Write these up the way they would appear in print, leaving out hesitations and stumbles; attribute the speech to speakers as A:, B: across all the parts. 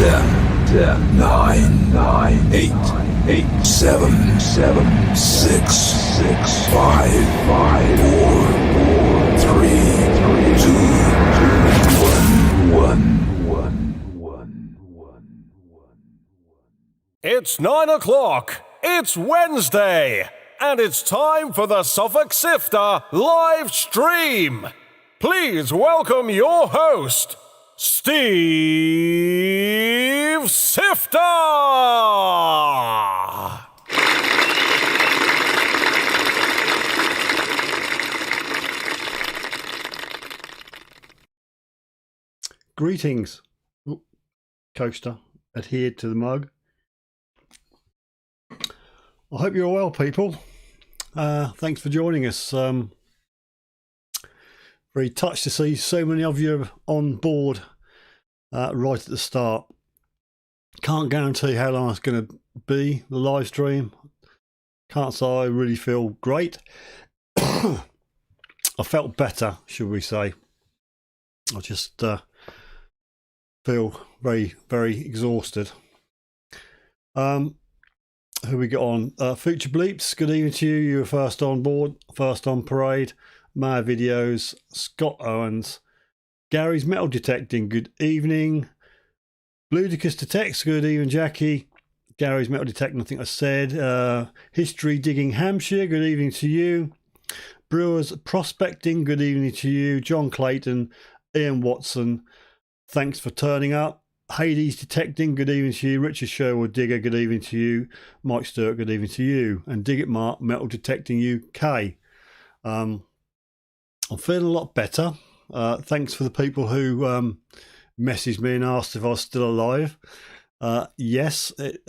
A: 10, 9, 8, 7, 6, 5, 4, 3, 2, 1.
B: It's 9 o'clock. It's Wednesday. And it's time for the Suffolk Sifter live stream. Please welcome your host, Steve Sifter.
C: Greetings. Coaster adhered to the mug. I hope you're well, people. Thanks for joining us. Very touched to see so many of you on board right at the start. Can't guarantee how long it's going to be, the live stream. Can't say I really feel great. I felt better, should we say. I just feel very, very exhausted. Who we got on? Future Bleeps, good evening to you. You were first on board, first on parade. Mad Videos, Scott Owens, Gary's Metal Detecting, good evening. Ludicrous Detects, good evening, Jackie. Gary's Metal Detecting, I think I said. History Digging Hampshire, good evening to you. Brewers Prospecting, good evening to you. John Clayton, Ian Watson, thanks for turning up. Hades Detecting, good evening to you. Richard Sherwood Digger, good evening to you. Mike Stewart, good evening to you. And Dig It Mark, Metal Detecting UK. I'm feeling a lot better. Thanks for the people who messaged me and asked if I was still alive. Yes, it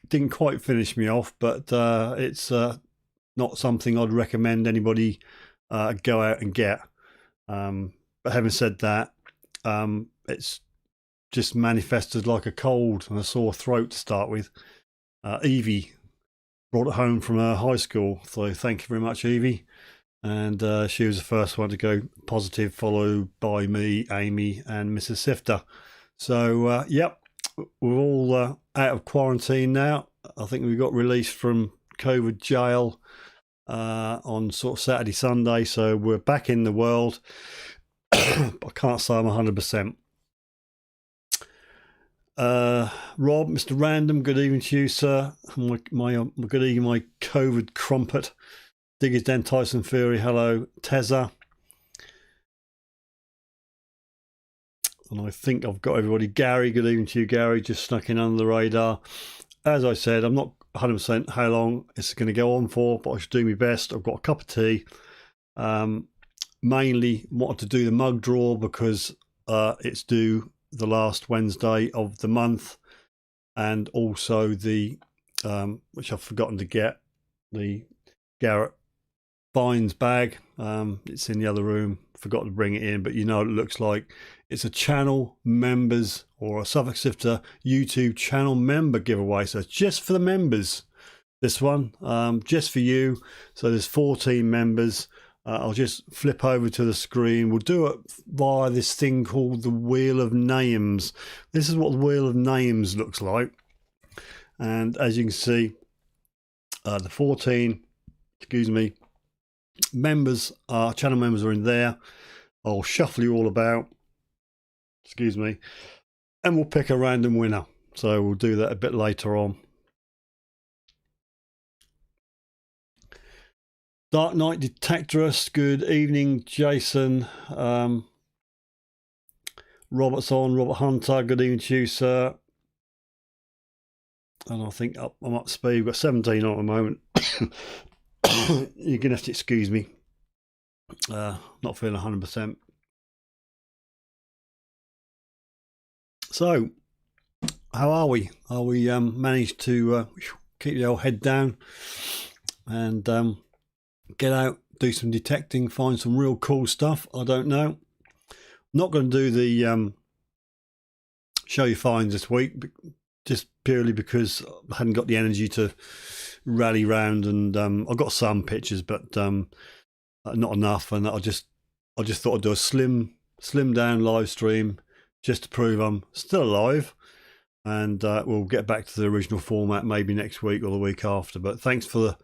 C: didn't quite finish me off, but it's not something I'd recommend anybody go out and get. But having said that, it's just manifested like a cold and a sore throat to start with. Evie brought it home from her high school, so thank you very much, Evie. And she was the first one to go positive, followed by me, Amy, and Mrs. Sifter. So, yep, we're all out of quarantine now. I think we got released from COVID jail on sort of Saturday, Sunday, so we're back in the world. But I can't say I'm 100%. Rob, Mr. Random, good evening to you, sir. My good evening, my COVID crumpet. Diggers Den, Tyson Fury, hello. Tezza. And I think I've got everybody. Gary, good evening to you, Gary. Just snuck in under the radar. As I said, I'm not 100% how long it's going to go on for, but I should do my best. I've got a cup of tea. Mainly wanted to do the mug draw because it's due the last Wednesday of the month, and also the which I've forgotten to get, the Garrett Vines bag. It's in the other room, forgot to bring it in, but you know what it looks like. It's a channel members, or a Suffolk Sifter YouTube channel member giveaway, so it's just for the members, this one, just for you. So there's 14 members. I'll just flip over to the screen. We'll do it via this thing called the Wheel of Names. This is what the Wheel of Names looks like. And as you can see, the 14, members, channel members are in there. I'll shuffle you all about, and we'll pick a random winner. So we'll do that a bit later on. Dark Knight Detectorist, good evening, Jason. Robert's on, Robert Hunter, good evening to you, sir. And I think I'm up to speed. We've got 17 on at the moment. You're going to have to excuse me. Not feeling 100%. So, how are we? Are we managed to keep the old head down and get out, do some detecting, find some real cool stuff? I don't know. Not going to do the show you finds this week, just purely because I hadn't got the energy to rally round, and I've got some pictures, but not enough. And I just thought I'd do a slim down live stream, just to prove I'm still alive. And we'll get back to the original format maybe next week or the week after. But thanks for the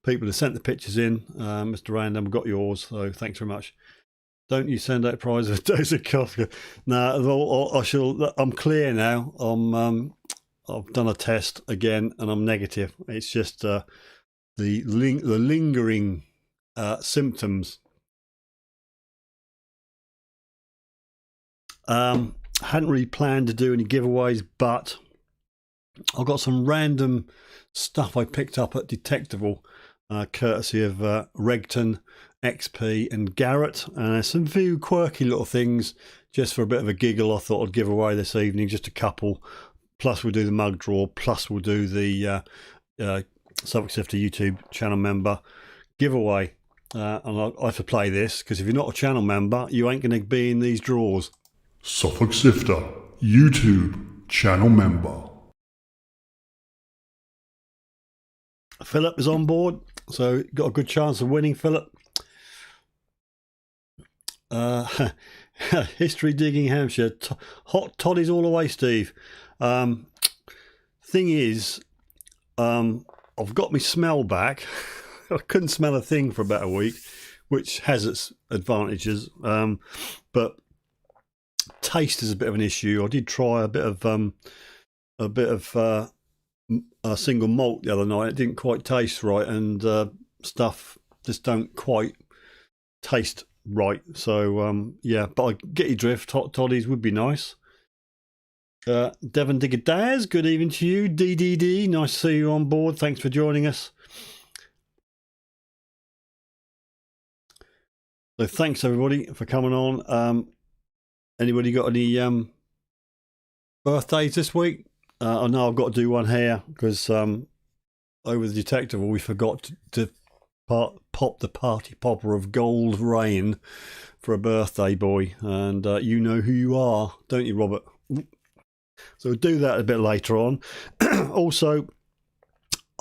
C: people who sent the pictures in. Mr. Random, got yours, so thanks very much. Don't you send out prizes of Days of Kafka? No, I shall. I'm clear now. I've done a test again, and I'm negative. It's just the lingering symptoms. Hadn't really planned to do any giveaways, but I've got some random stuff I picked up at Detectorist, courtesy of Regton, XP and Garrett, and there's some few quirky little things just for a bit of a giggle I thought I'd give away this evening, just a couple, plus we'll do the mug draw, plus we'll do the Suffolk Sifter YouTube channel member giveaway, and I have to play this because if you're not a channel member you ain't going to be in these draws.
A: Suffolk Sifter YouTube channel member.
C: Philip is on board, so got a good chance of winning, Philip. History digging Hampshire. Hot toddies all the way, Steve. Thing is, I've got my smell back. I couldn't smell a thing for about a week, which has its advantages, but taste is a bit of an issue. I did try a bit of a single malt the other night. It didn't quite taste right, and stuff just don't quite taste right. So yeah, but I get your drift. Hot toddies would be nice. Devon Digger Daz, good evening to you. DDD, nice to see you on board. Thanks for joining us. So thanks everybody for coming on. Anybody got any birthdays this week? I know I've got to do one here because over the Detectorist we forgot to pop the party popper of Gold Rain for a birthday boy, and you know who you are, don't you, Robert? So we'll do that a bit later on. Also,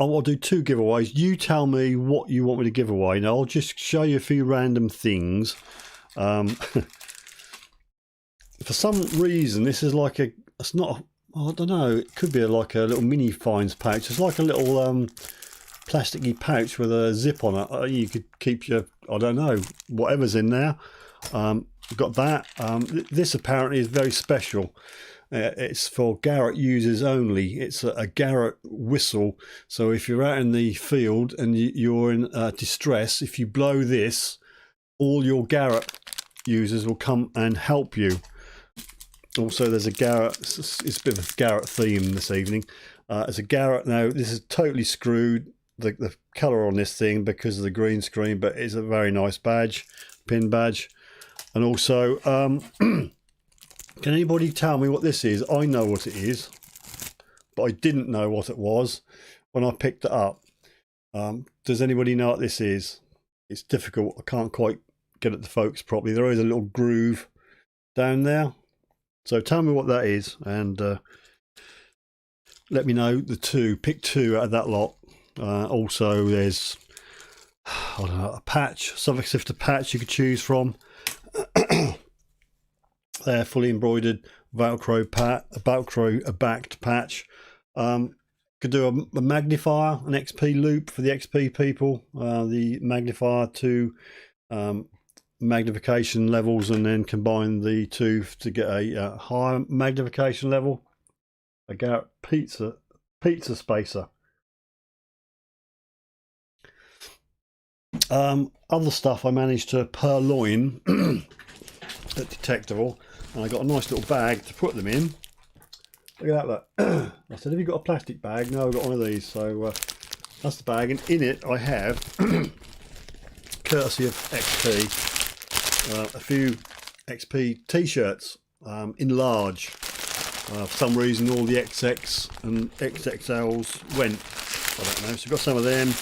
C: I will do two giveaways. You tell me what you want me to give away. Now I'll just show you a few random things. For some reason, this is like it's not, I don't know, it could be like a little mini finds pouch. It's like a little plasticky pouch with a zip on it. You could keep your, I don't know, whatever's in there. We've got that. This apparently is very special. It's for Garrett users only. It's a Garrett whistle. So if you're out in the field and you're in distress, if you blow this, all your Garrett users will come and help you. Also, there's a Garrett. It's a bit of a Garrett theme this evening. There's a Garrett. Now, this is totally screwed, the colour on this thing because of the green screen, but it's a very nice badge, pin badge. And also, can anybody tell me what this is? I know what it is, but I didn't know what it was when I picked it up. Does anybody know what this is? It's difficult. I can't quite get it to focus properly. There is a little groove down there. So tell me what that is, and let me know the two. Pick two out of that lot. Also, there's, I don't know, a patch, Suffolk Sifter patch you could choose from. They're fully embroidered Velcro backed patch. Could do a magnifier, an XP loop for the XP people. The magnifier to magnification levels, and then combine the two to get a higher magnification level. A Garrett pizza spacer. Other stuff I managed to purloin at Detectorist, and I got a nice little bag to put them in. Look at that. I said, have you got a plastic bag? No, I've got one of these. So that's the bag, and in it I have, courtesy of XP, a few XP t-shirts in large. For some reason all the XX and XXLs went. I don't know, so got some of them.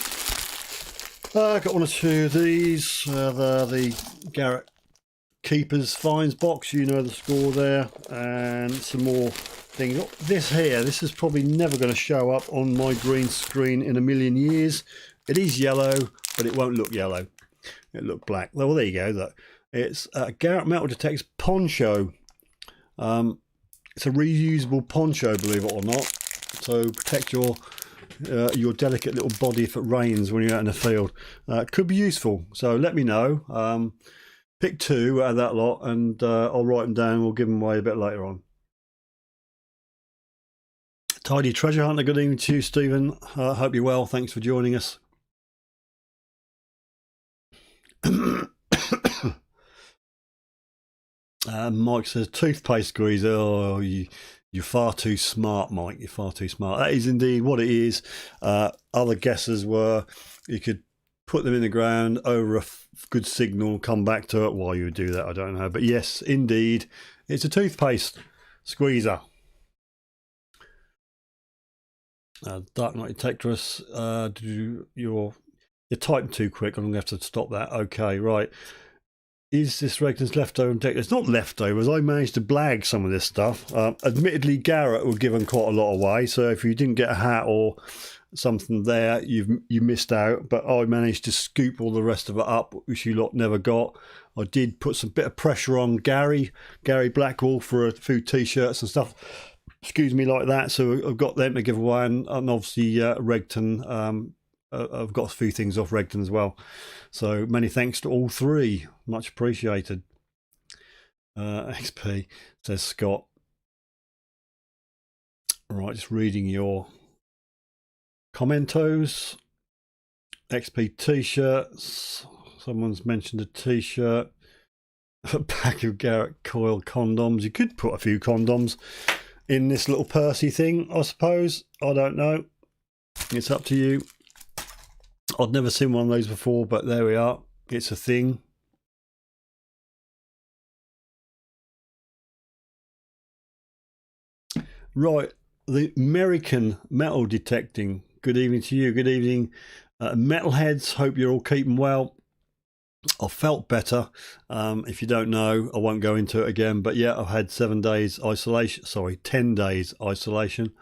C: Got one or two of these. The Garrett Keepers Finds box, you know the score there. And some more things. Oh, this here, this is probably never going to show up on my green screen in a million years. It is yellow, but it won't look yellow. It'll look black. Well, there you go. Look. It's Garrett Metal Detector's poncho. It's a reusable poncho, believe it or not, so protect your delicate little body if it rains when you're out in the field. Could be useful, so let me know. Pick 2 out of that lot, and I'll write them down. We'll give them away a bit later on. Tidy Treasure Hunter, good evening to you, Stephen. Hope you're well. Thanks for joining us. Mike says toothpaste squeezer. Oh, you're far too smart, Mike. You're far too smart. That is indeed what it is. Other guesses were you could put them in the ground over a good signal, come back to it. Why you would do that, I don't know. But yes, indeed, it's a toothpaste squeezer. Dark Knight Detectorist, you're typing too quick. I'm going to have to stop that. Okay, right. Is this Regton's leftover deck? It's not leftovers. I managed to blag some of this stuff. Admittedly, Garrett will give them quite a lot away. So if you didn't get a hat or something there, you missed out. But I managed to scoop all the rest of it up, which you lot never got. I did put some bit of pressure on Gary Blackwell for a few t-shirts and stuff. Excuse me, like that. So I've got them to give away, and obviously Regton. I've got a few things off Regton as well. So many thanks to all 3. Much appreciated. XP, says Scott. Right, just reading your commentos. XP t-shirts. Someone's mentioned a t-shirt. A pack of Garrett Coil condoms. You could put a few condoms in this little Percy thing, I suppose. I don't know. It's up to you. I'd never seen one of those before, but there we are. It's a thing. Right, the American metal detecting. Good evening to you. Good evening, metalheads. Hope you're all keeping well. I felt better. If you don't know, I won't go into it again. But yeah, I've had 7 days isolation. Sorry, 10 days isolation.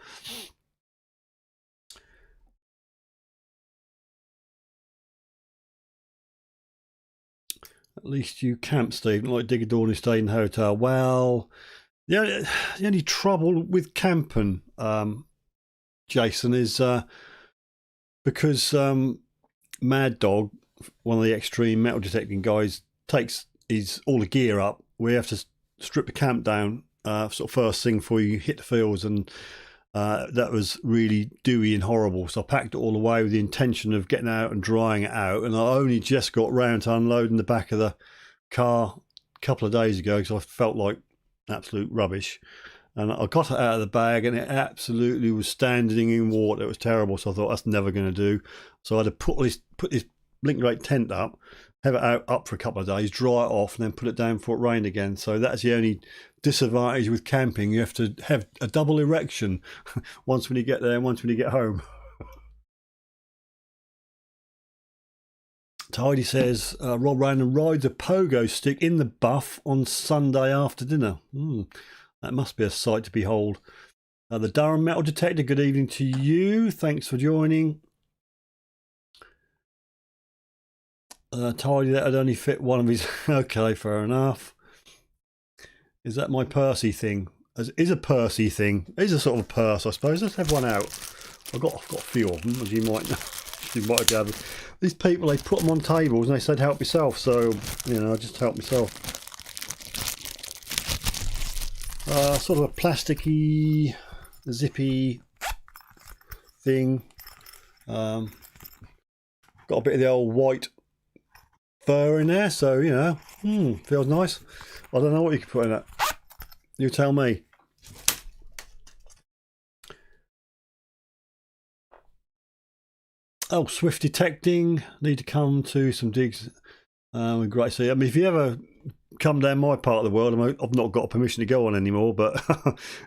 C: At least you camp, Steve. Like Digger Dawn, stayed in the hotel. Well, the only trouble with camping, Jason, is because Mad Dog, one of the extreme metal detecting guys, takes all the gear up. We have to strip the camp down sort of first thing before you hit the fields, and that was really dewy and horrible. So I packed it all away with the intention of getting out and drying it out, and I only just got round to unloading the back of the car a couple of days ago because I felt like absolute rubbish. And I got it out of the bag, and it absolutely was standing in water. It was terrible. So I thought that's never going to do. So I had to put this blink rate tent up, have it up for a couple of days, dry it off, and then put it down before it rained again. So that's the only disadvantage with camping. You have to have a double erection once when you get there and once when you get home. Tidy says Rob Random rides a pogo stick in the buff on Sunday after dinner. That must be a sight to behold. The Durham Metal Detector, good evening to you. Thanks for joining. Tidy, that would only fit one of his. Okay, fair enough. Is that my Percy thing? Is a Percy thing? It is a sort of a purse, I suppose. Let's have one out. I've got a few of them, as you might know. You might have gathered. These people, they put them on tables and they said help yourself. So, you know, I just help myself. Sort of a plasticky, zippy thing. Got a bit of the old white fur in there, so you know, feels nice. I don't know what you can put in it. You tell me. Oh, swift detecting. Need to come to some digs. Great to see. I mean, if you ever come down my part of the world, I've not got permission to go on anymore, but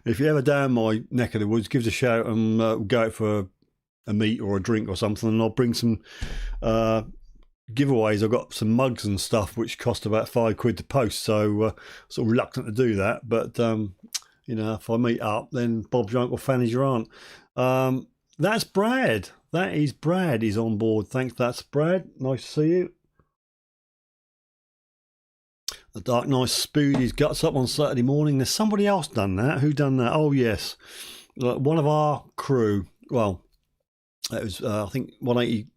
C: if you're ever down my neck of the woods, give us a shout and we'll go out for a meat or a drink or something, and I'll bring some giveaways. I've got some mugs and stuff which cost about £5 to post, so sort of reluctant to do that, but you know, if I meet up, then Bob's your uncle, Fanny's your aunt. That's Brad. That is Brad. He's on board. Thanks. That's Brad. Nice to see you. The Dark Knight spewed his guts up on Saturday morning. There's somebody else done that. Who done that? Oh, yes. One of our crew. Well, it was, I think, 180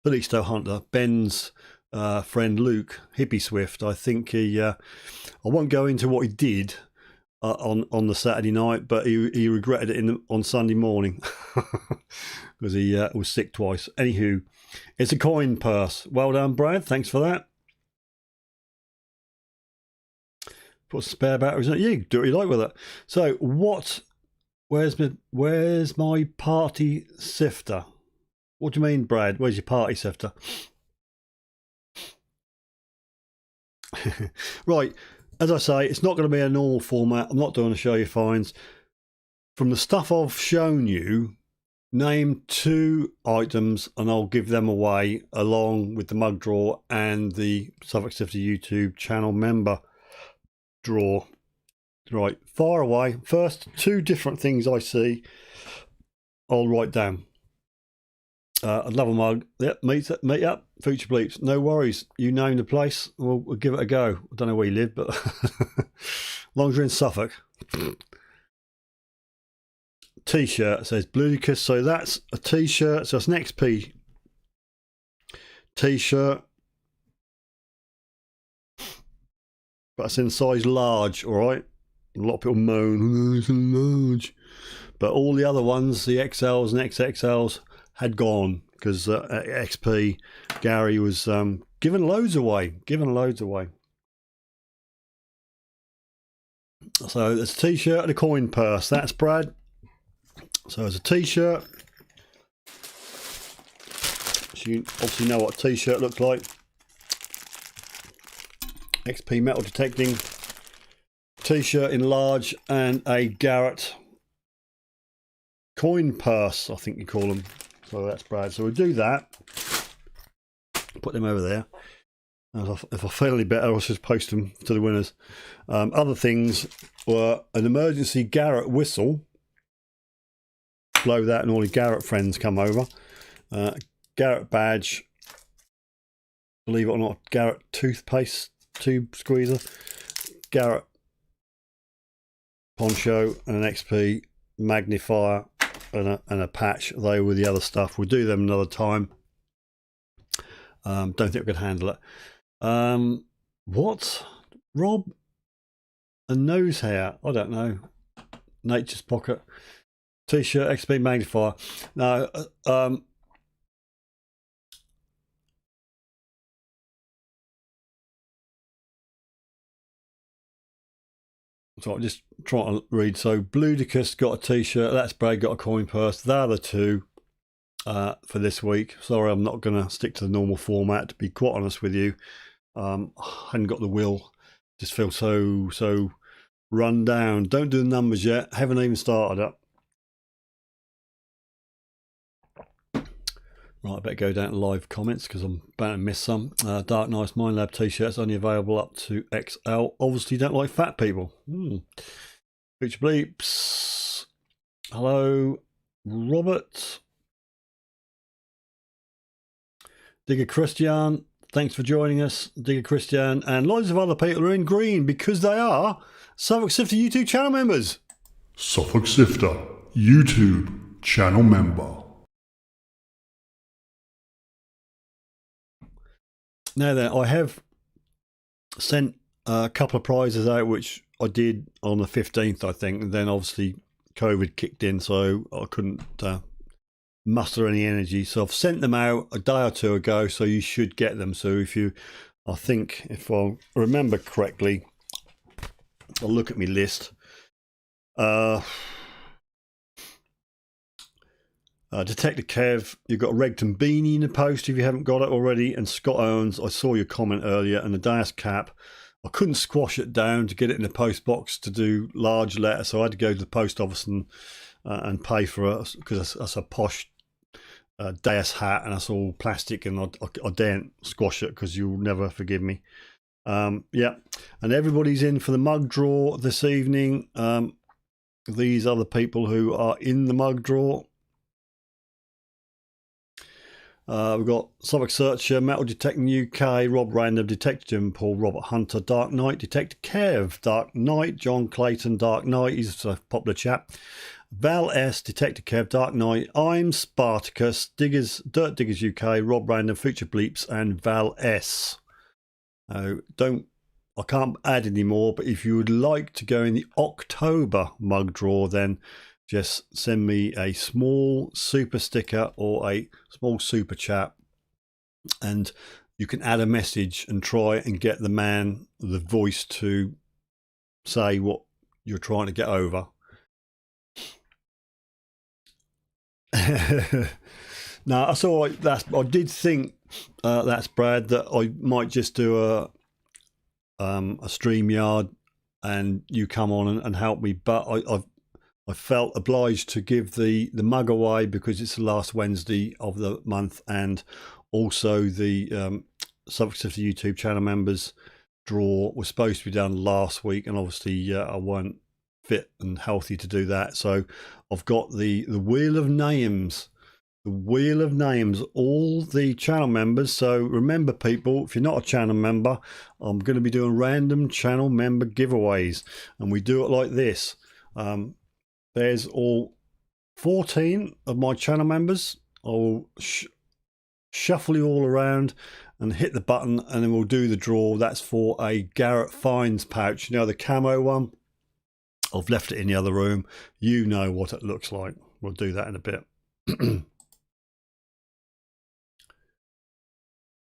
C: Felixstowe Hunter, Ben's friend Luke, Hippie Swift. I think he, I won't go into what he did on the Saturday night, but he regretted it on Sunday morning because he was sick twice. Anywho, it's a coin purse. Well done, Brad. Thanks for that. Put spare batteries in it. You do what you like with it. So what? Where's my party sifter? What do you mean, Brad? Where's your party sifter? Right, as I say, it's not going to be a normal format. I'm not doing a show your finds. From the stuff I've shown you, name 2 items and I'll give them away along with the mug draw and the Suffolk Sifter YouTube channel member draw. Right, far away. First 2 different things I see, I'll write down. I'd love a mug. Yep, meet up. Future Bleeps. No worries. You name the place. We'll give it a go. I don't know where you live, but as long as you're in Suffolk. T-shirt says Ludicrous. So that's a T-shirt. So it's an XP T-shirt. But it's in size large, all right? A lot of people moan, oh, it's a large. But all the other ones, the XLs and XXLs, had gone because XP Gary was giving loads away. So there's a T-shirt and a coin purse. That's Brad. So there's a T-shirt. So you obviously know what a T-shirt looks like. XP metal detecting T-shirt in large and a Garrett coin purse, I think you call them. So that's Brad. So we'll do that. Put them over there. If I feel any better, I'll just post them to the winners. Other things were an emergency Garrett whistle. Blow that and all your Garrett friends come over. Garrett badge. Believe it or not, Garrett toothpaste tube squeezer. Garrett poncho and an XP magnifier and a patch. They were the other stuff. We'll do them another time. Don't think we could handle it. What? Rob? A nose hair? I don't know. Nature's Pocket. T-shirt, XP magnifier. No, so I'm just trying to read. So Bludicus got a T-shirt. That's Brad got a coin purse. They're the 2 for this week. Sorry, I'm not going to stick to the normal format, to be quite honest with you. I hadn't got the will. Just feel so run down. Don't do the numbers yet. Haven't even started up. Right, I better go down to live comments because I'm about to miss some. Dark Nice Mind Lab T-shirts only available up to XL. Obviously, don't like fat people. Future Bleeps. Hello, Robert. Digger Christian. Thanks for joining us, Digger Christian. And loads of other people are in green because they are Suffolk Sifter YouTube channel members.
A: Suffolk Sifter YouTube channel member.
C: Now then, I have sent a couple of prizes out, which I did on the 15th, I think. And then obviously COVID kicked in, so I couldn't muster any energy. So I've sent them out a day or 2 ago, so you should get them. So I think if I remember correctly, I'll look at my list. Detector Kev, you've got a Regton beanie in the post if you haven't got it already. And Scott Owens, I saw your comment earlier. And the Dias cap, I couldn't squash it down to get it in the post box to do large letter. So I had to go to the post office and pay for it because that's a posh Dias hat and that's all plastic. And I daren't squash it because you'll never forgive me. Yeah. And everybody's in for the mug draw this evening. These are the people who are in the mug draw. We've got Suffolk Searcher, Metal Detecting UK, Rob Random, Detective Jim Paul, Robert Hunter, Dark Knight, Detective Kev, Dark Knight, John Clayton, Dark Knight, he's a popular chap. Val S, Detective Kev, Dark Knight, I'm Spartacus, Diggers, Dirt Diggers UK, Rob Random, Future Bleeps, and Val S. I can't add any more, but if you would like to go in the October mug draw, then just send me a small super sticker or a small super chat, and you can add a message and try and get the voice to say what you're trying to get over. Now, that's all right. I did think that's Brad, that I might just do a StreamYard and you come on and help me, but I felt obliged to give the mug away because it's the last Wednesday of the month, and also the Suffolk Sifter YouTube channel members draw was supposed to be done last week, and obviously I weren't fit and healthy to do that. So I've got the Wheel of Names. The Wheel of Names, all the channel members. So remember, people, if you're not a channel member, I'm going to be doing random channel member giveaways, and we do it like this. There's all 14 of my channel members. I'll shuffle you all around and hit the button, and then we'll do the draw. That's for a Garrett Fines pouch. You know, the camo one? I've left it in the other room. You know what it looks like. We'll do that in a bit.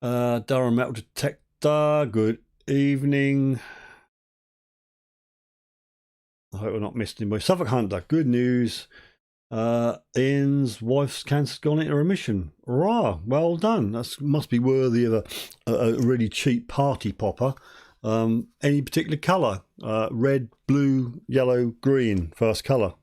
C: Durham Metal Detector, good evening. I hope we're not missing anybody. Suffolk Hunter, good news. Ian's wife's cancer's gone into remission. Hurrah, well done. That must be worthy of a really cheap party popper. Any particular colour? Red, blue, yellow, green, first colour.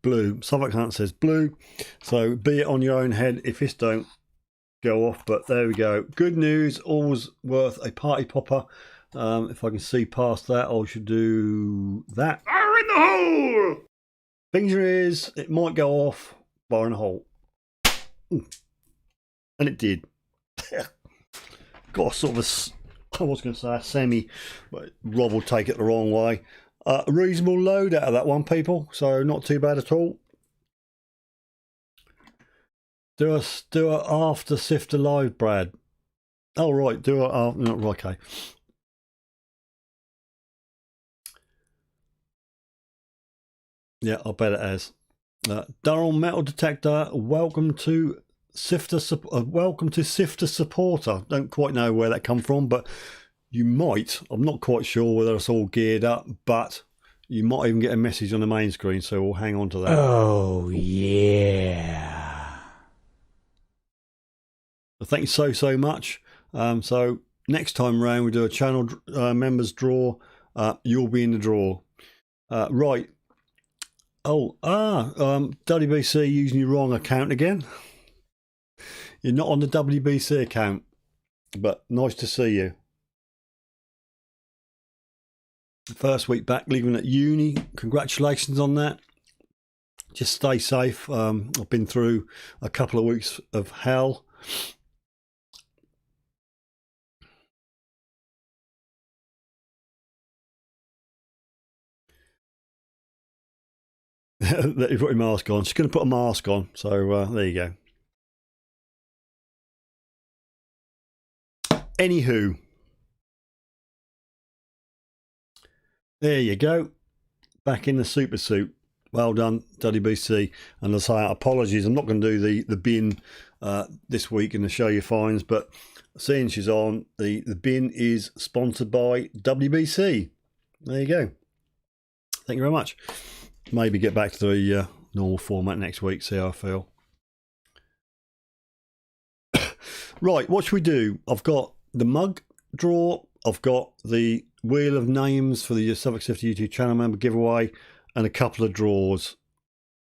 C: Blue. Suffolk Hunt says blue. So be it on your own head if this don't go off. But there we go. Good news. Always worth a party popper. If I can see past that, I should do that. Fire in the hole! Finger is, it might go off. Fire in the hole. And it did. Got a sort of I was going to say a semi, but Rob will take it the wrong way. A reasonable load out of that one, people, so not too bad at all. Do a after Sifter live, Brad. Oh right, do it after. No, okay. Yeah, I bet it has. Durham Metal Detector, welcome to Sifter. Welcome to Sifter supporter. Don't quite know where that come from, but you might. I'm not quite sure whether it's all geared up, but you might even get a message on the main screen, so we'll hang on to that.
D: Oh, yeah.
C: Thank you so much. So next time round we do a channel members draw. You'll be in the draw. Right. WBC using your wrong account again. You're not on the WBC account, but nice to see you. First week back leaving at uni. Congratulations on that. Just stay safe. I've been through a couple of weeks of hell. That you put your mask on. She's going to put a mask on. So there you go. Anywho. There you go. Back in the super suit. Well done, WBC. And as I say, apologies. I'm not going to do the bin this week and the show you fines, but seeing she's on, the bin is sponsored by WBC. There you go. Thank you very much. Maybe get back to the normal format next week, see how I feel. Right, what should we do? I've got the mug draw. I've got the Wheel of Names for the Suffolk Sifter YouTube channel member giveaway, and a couple of draws.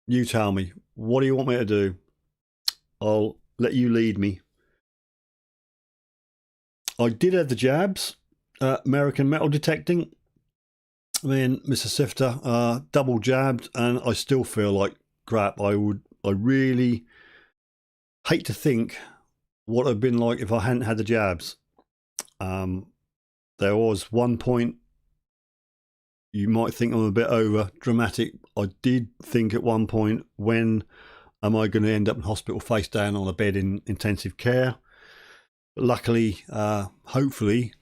C: You tell me, what do you want me to do? I'll let you lead me. I did have the jabs, American metal detecting. Me and Mr. Sifter double jabbed, and I still feel like crap. I really hate to think what it'd been like if I hadn't had the jabs. There was one point, you might think I'm a bit over dramatic. I did think at one point, when am I going to end up in hospital face down on a bed in intensive care? But luckily, hopefully,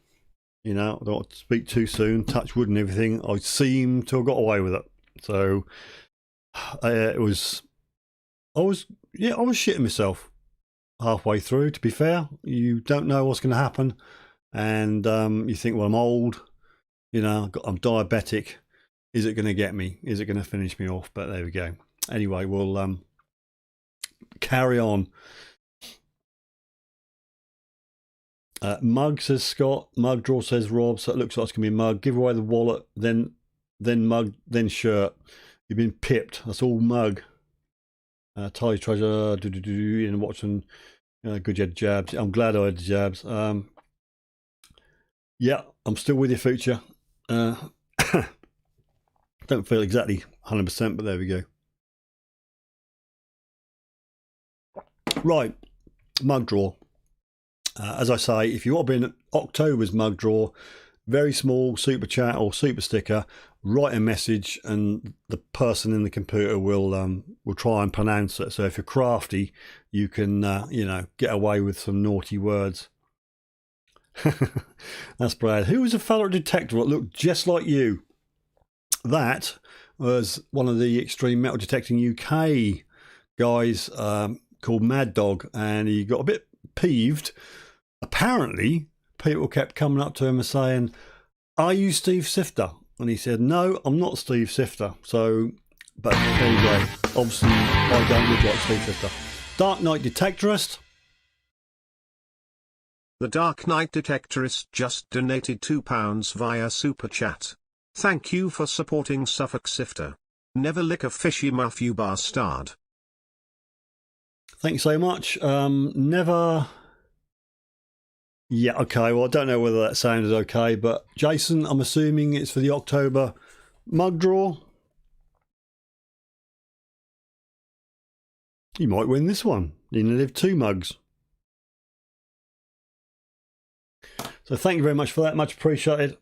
C: you know, I don't want to speak too soon, touch wood and everything, I seem to have got away with it. So I was shitting myself halfway through, to be fair. You don't know what's going to happen, and you think, well, I'm old, you know, I'm diabetic. Is it going to get me? Is it going to finish me off? But there we go. Anyway, we'll carry on. Mug, says Scott. Mug draw, says Rob. So it looks like it's going to be Mug. Give away the wallet, then Mug, then shirt. You've been pipped. That's all Mug. Tidy treasure. And watching. Good, you had jabs. I'm glad I had the jabs. Yeah, I'm still with you, Future. Don't feel exactly 100%, but there we go. Right, mug draw. As I say, if you want to be in October's mug draw, very small super chat or super sticker, write a message and the person in the computer will try and pronounce it. So if you're crafty, you can get away with some naughty words. That's Brad. Who was a fellow detector that looked just like you? That was one of the Extreme Metal Detecting UK guys called Mad Dog, and he got a bit peeved. Apparently, people kept coming up to him and saying, "Are you Steve Sifter?" And he said, "No, I'm not Steve Sifter." So, but there you go. Obviously, I don't look like Steve Sifter. Dark Knight Detectorist.
E: The Dark Knight Detectorist just donated £2 via Super Chat. Thank you for supporting Suffolk Sifter. Never lick a fishy mouth, you bastard.
C: Thanks so much. Never... Yeah, okay, well, I don't know whether that sounded okay, but Jason, I'm assuming it's for the October mug draw. You might win this one. You can live 2 mugs. So thank you very much for that. Much appreciated.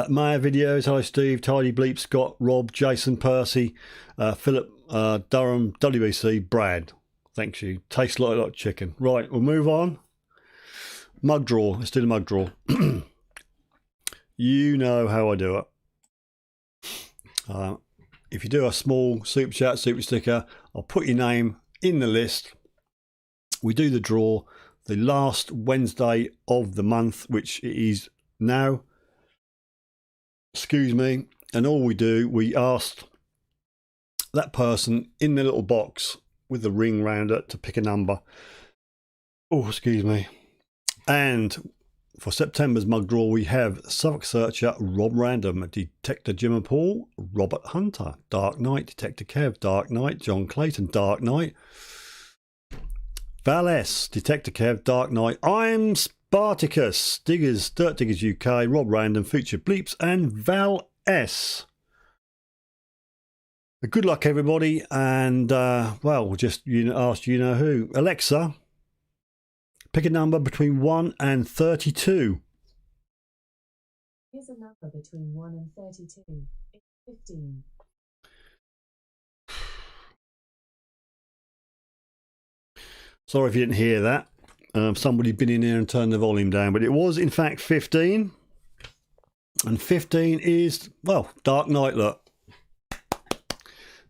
C: Maya videos. Hello, Steve. Tidy Bleep, Scott, Rob, Jason, Percy, Philip, Durham, WBC, Brad. Thanks you. Tastes like chicken. Right, we'll move on. Mug draw. Let's do the mug draw. You know how I do it. If you do a small super chat, super sticker, I'll put your name in the list. We do the draw the last Wednesday of the month, which it is now. Excuse me. And all we do, we ask that person in the little box with the ring round it to pick a number. Oh, excuse me. And for September's mug draw, we have Suffolk Searcher, Rob Random, Detector Jim and Paul, Robert Hunter, Dark Knight, Detector Kev, Dark Knight, John Clayton, Dark Knight, Val S, Detector Kev, Dark Knight, I'm Spartacus, Diggers, Dirt Diggers UK, Rob Random, Future Bleeps, and Val S. Good luck, everybody, and well, we'll just ask you know who. Alexa, pick a number between 1 and 32.
F: Here's a number between 1 and 32. It's 15.
C: Sorry if you didn't hear that. Somebody been in here and turned the volume down, but it was in fact 15. And 15 is, well, Dark Knight, look.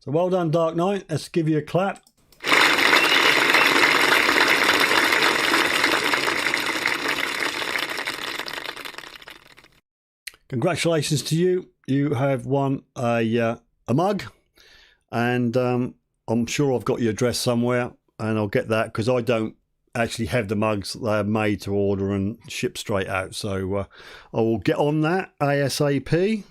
C: So well done, Dark Knight. Let's give you a clap. Congratulations to you. You have won a mug, and I'm sure I've got your address somewhere, and I'll get that because I don't actually have the mugs. They're made to order and ship straight out. So I will get on that ASAP.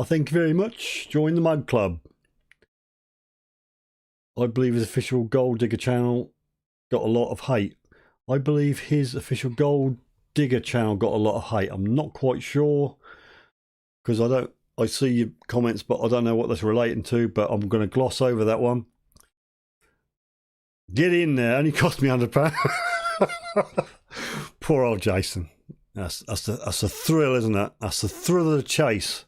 C: I thank you very much. Join the mug club. I believe his official Gold Digger channel got a lot of hate. I believe his official Gold Digger channel got a lot of hate. I'm not quite sure because I see your comments, but I don't know what that's relating to, but I'm going to gloss over that one. Get in there. Only cost me £100. Poor old Jason. That's the thrill, isn't it? That's the thrill of the chase.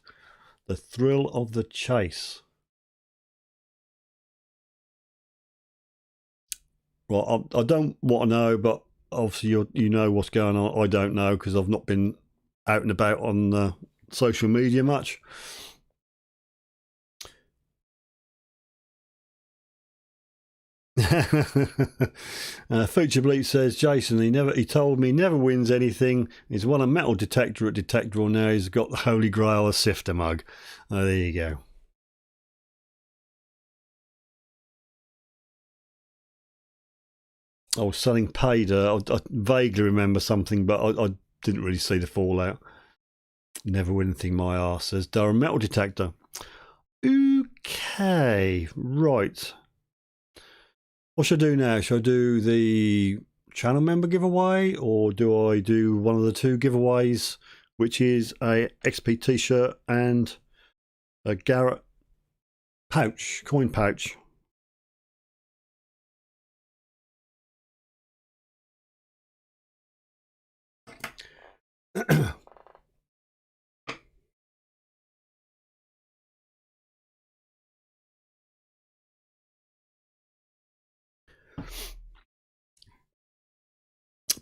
C: The thrill of the chase. Well, I don't want to know, but obviously you know what's going on. I don't know because I've not been out and about on social media much. Future Bleep says, Jason, he told me he never wins anything. He's won a metal detector at Detectorist. Now he's got the Holy Grail, a Sifter mug. Oh, there you go. I was selling paid. I vaguely remember something, but I didn't really see the fallout. Never win anything, my arse, says Durham metal detector. Okay, right. What should I do now? Should I do the channel member giveaway, or do I do one of the two giveaways, which is a XP t-shirt and a Garrett pouch, coin pouch?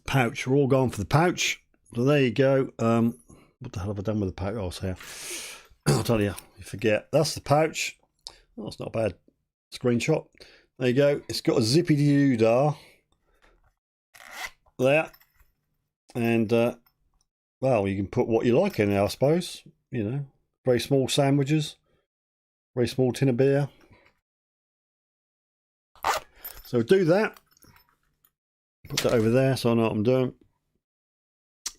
C: Pouch. We're all going for the pouch. So there you go. What the hell have I done with the pouch? Oh, it's here. I'll tell you, you forget. That's the pouch. Oh, that's not a bad screenshot. There you go. It's got a zippy doo-dah there. And, well, you can put what you like in there, I suppose. You know, very small sandwiches. Very small tin of beer. So do that. Put that over there so I know what I'm doing.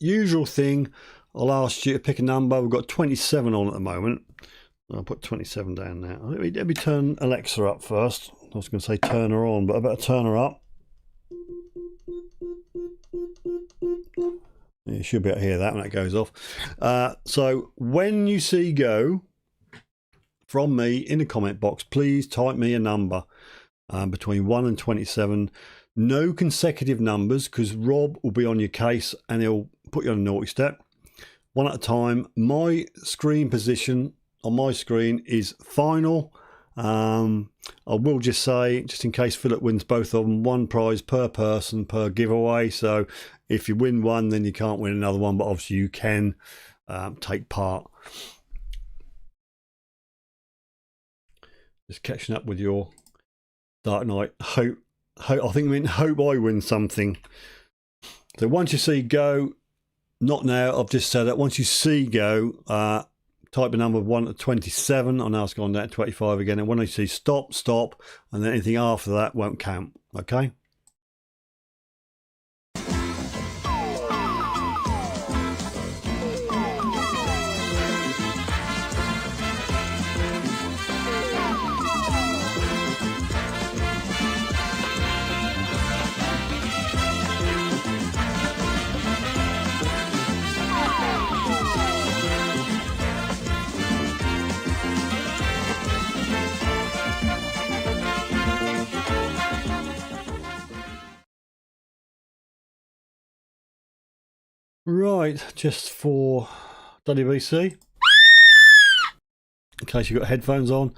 C: Usual thing, I'll ask you to pick a number. We've got 27 on at the moment. I'll put 27 down now. Let me turn Alexa up first. I was going to say turn her on, but I better turn her up. You should be able to hear that when that goes off. So when you see go from me in the comment box, please type me a number between 1 and 27. No consecutive numbers, because Rob will be on your case and he'll put you on a naughty step. One at a time. My screen position on my screen is final. I will just say, just in case Philip wins both of them, one prize per person per giveaway. So if you win one, then you can't win another one, but obviously you can take part. Just catching up with your Dark Knight. Hope I win something. So once you see go, not now, I've just said it. Once you see go, type a number 1 to 27. I know it's gone down to 25 again. And when I see stop, and then anything after that won't count. Okay. Right, just for WBC, in case you've got headphones on.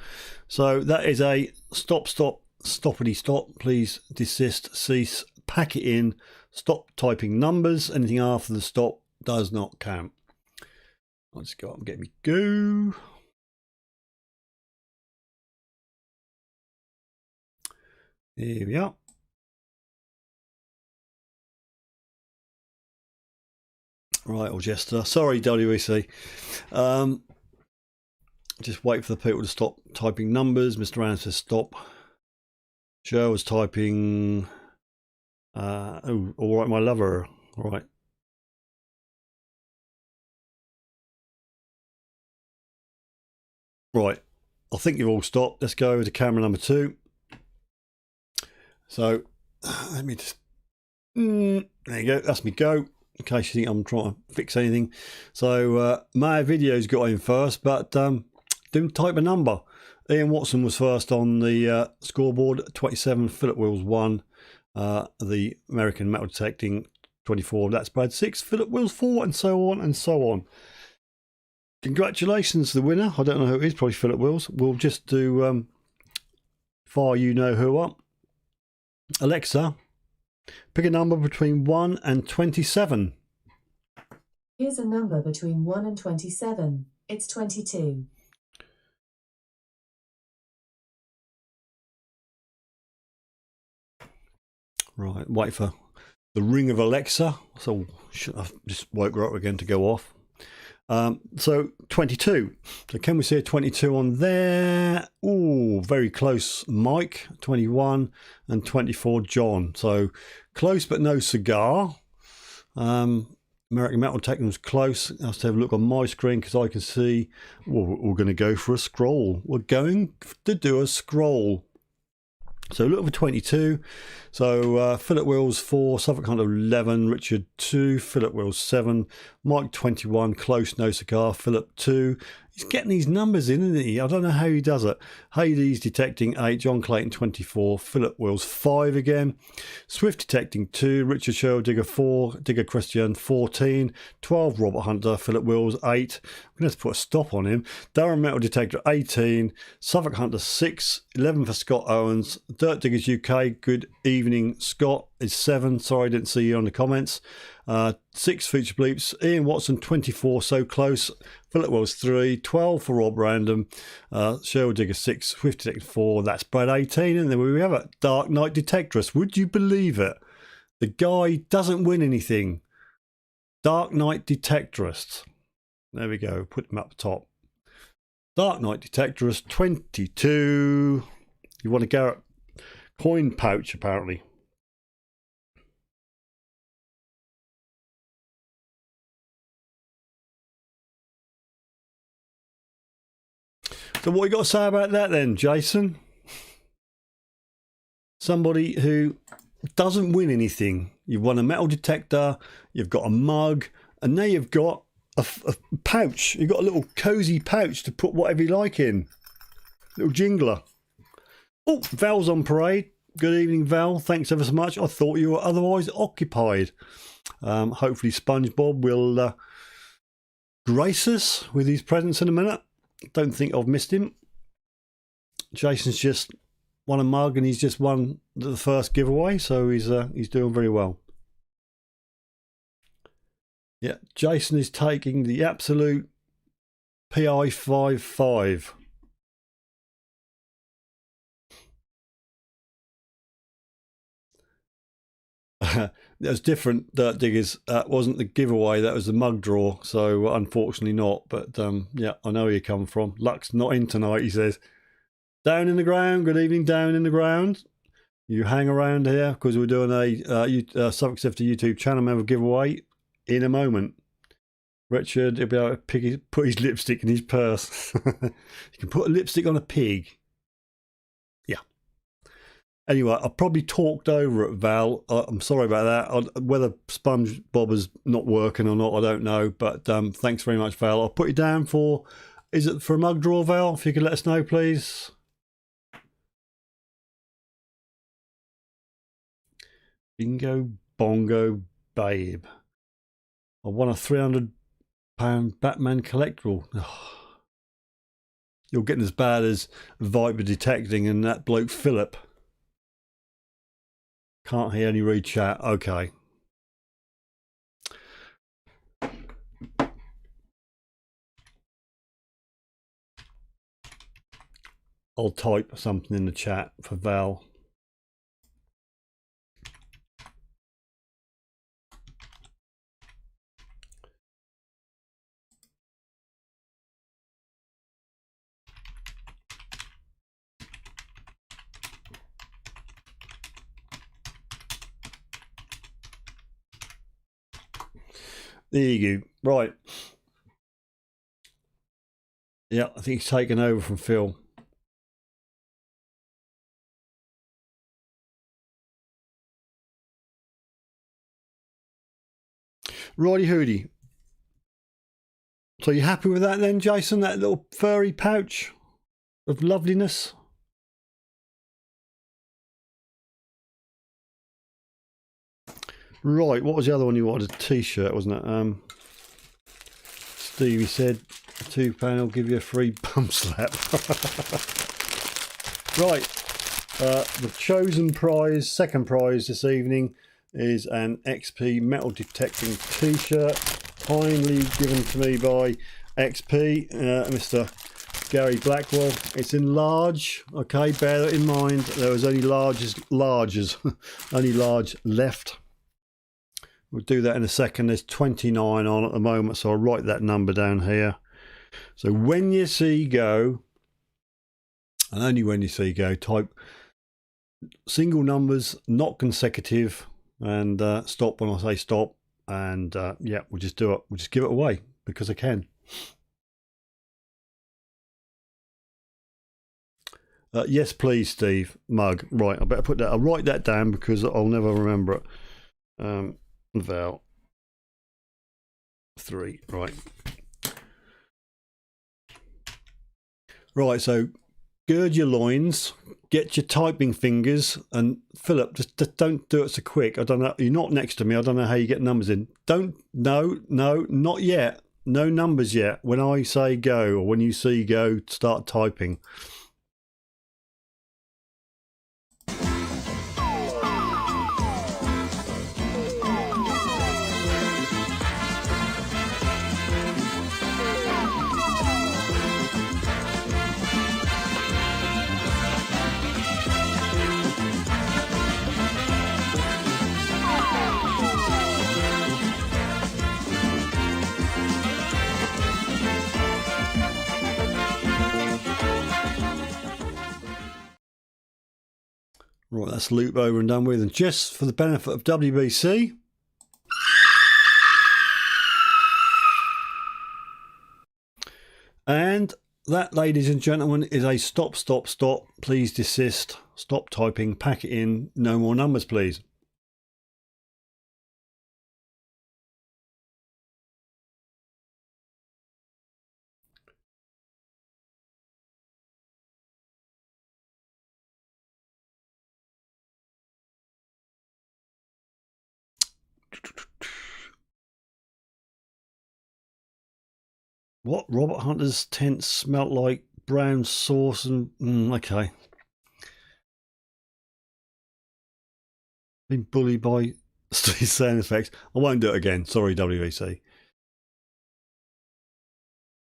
C: So that is a stoppity stop. Please desist, cease, pack it in, stop typing numbers. Anything after the stop does not count. I'll just go up and get me go. Here we are. Right, or Jester. Sorry, WEC. Just wait for the people to stop typing numbers. Mr. Rand says stop. Joe was typing. Oh, all right, my lover. All right. Right. I think you've all stopped. Let's go to camera number 2. So let me just, there you go, that's me go, in case you think I'm trying to fix anything. So my video's got in first, but didn't type a number. Ian Watson was first on the scoreboard, 27, Philip Wills 1, the American metal detecting 24, that's Brad 6, Philip Wills 4, and so on and so on. Congratulations to the winner. I don't know who it is, probably Philip Wills. We'll just do fire you know who up. Alexa, pick a number between 1 and 27.
F: Here's a number between 1 and 27. It's 22.
C: Right, wait for the ring of Alexa. So I've just woke her up again to go off. So 22. So can we see a 22 on there? Oh, very close, Mike. 21 and 24, John. So close but no cigar. American Metal Detecting was close. I have to have a look on my screen because I can see. Well, we're going to go for a scroll. We're going to do a scroll. So look for 22. So Philip Wills 4, Suffolk Hunter 11, Richard 2, Philip Wills 7, Mike 21, close, no cigar, Philip 2. He's getting these numbers in, isn't he? I don't know how he does it. Hades detecting 8, John Clayton 24, Philip Wills 5 again, Swift detecting 2, Richard Sherrill Digger 4, Digger Christian 14, 12 Robert Hunter, Philip Wills 8. I'm going to have to put a stop on him. Darren Metal Detector 18, Suffolk Hunter 6, 11 for Scott Owens, Dirt Diggers UK, good evening. Scott is 7, sorry I didn't see you on the comments. 6 Future Bleeps, Ian Watson 24, so close, Philip Wells 3, 12 for Rob Random, Cheryl Digger 6, Swift Detector 4, that's Brad 18, and then we have it, Dark Knight Detectorist. Would you believe it? The guy doesn't win anything. Dark Knight Detectorist. There we go, put him up top. Dark Knight Detectorist 22. You want a Garrett coin pouch apparently. So what you got to say about that then, Jason? Somebody who doesn't win anything. You've won a metal detector, you've got a mug, and now you've got a pouch. You've got a little cosy pouch to put whatever you like in. Little jingler. Oh, Val's on parade. Good evening, Val. Thanks ever so much. I thought you were otherwise occupied. Hopefully SpongeBob will grace us with his presence in a minute. Don't think I've missed him. Jason's just won a mug and he's just won the first giveaway, so he's doing very well. Yeah, Jason is taking the absolute PI 55. That was different, Dirt Diggers. That wasn't the giveaway, that was the mug draw, so unfortunately not. But yeah, I know where you come from. Luck's not in tonight, he says. Down in the ground, good evening, down in the ground. You hang around here because we're doing a Suffolk Sifter YouTube channel member giveaway in a moment. Richard, he'll be able to put his lipstick in his purse. You can put a lipstick on a pig. Yeah. Anyway, I probably talked over it, Val. I'm sorry about that. Whether SpongeBob is not working or not, I don't know. But thanks very much, Val. I'll put you down for, is it for a mug draw, Val? If you could let us know, please. Bingo bongo babe. I won a £300 Batman collectible. Oh, you're getting as bad as Viper detecting and that bloke Philip. Can't hear any read chat. Okay. I'll type something in the chat for Val. There you go. Right. Yeah, I think he's taken over from Phil. Righty hoody. So you happy with that then, Jason? That little furry pouch of loveliness? Right, what was the other one you wanted? A t-shirt, wasn't it? Stevie said £2 will give you a free bum slap. Right, the chosen prize, second prize this evening, is an XP metal detecting t-shirt, kindly given to me by XP, Mr. Gary Blackwell. It's in large, okay, bear that in mind. There was only larges, only large left. We'll do that in a second. There's 29 on at the moment, so I'll write that number down here. So when you see go, and only when you see go, type single numbers, not consecutive, and stop when I say stop. And yeah, we'll just do it. We'll just give it away because I can. Yes, please, Steve. Mug. Right, I better put that. I'll write that down because I'll never remember it. Val 3. Right. Right, so gird your loins, get your typing fingers, and Philip, just don't do it so quick. I don't know. You're not next to me. I don't know how you get numbers in. No, not yet. No numbers yet. When I say go, or when you see go, start typing. Right, that's loop over and done with. And just for the benefit of WBC, and that, ladies and gentlemen, is a stop. Please desist. Stop typing. Pack it in. No more numbers, please. What Robert Hunter's tent smelt like? Brown sauce and okay. Been bullied by sound effects. I won't do it again. Sorry, WVC.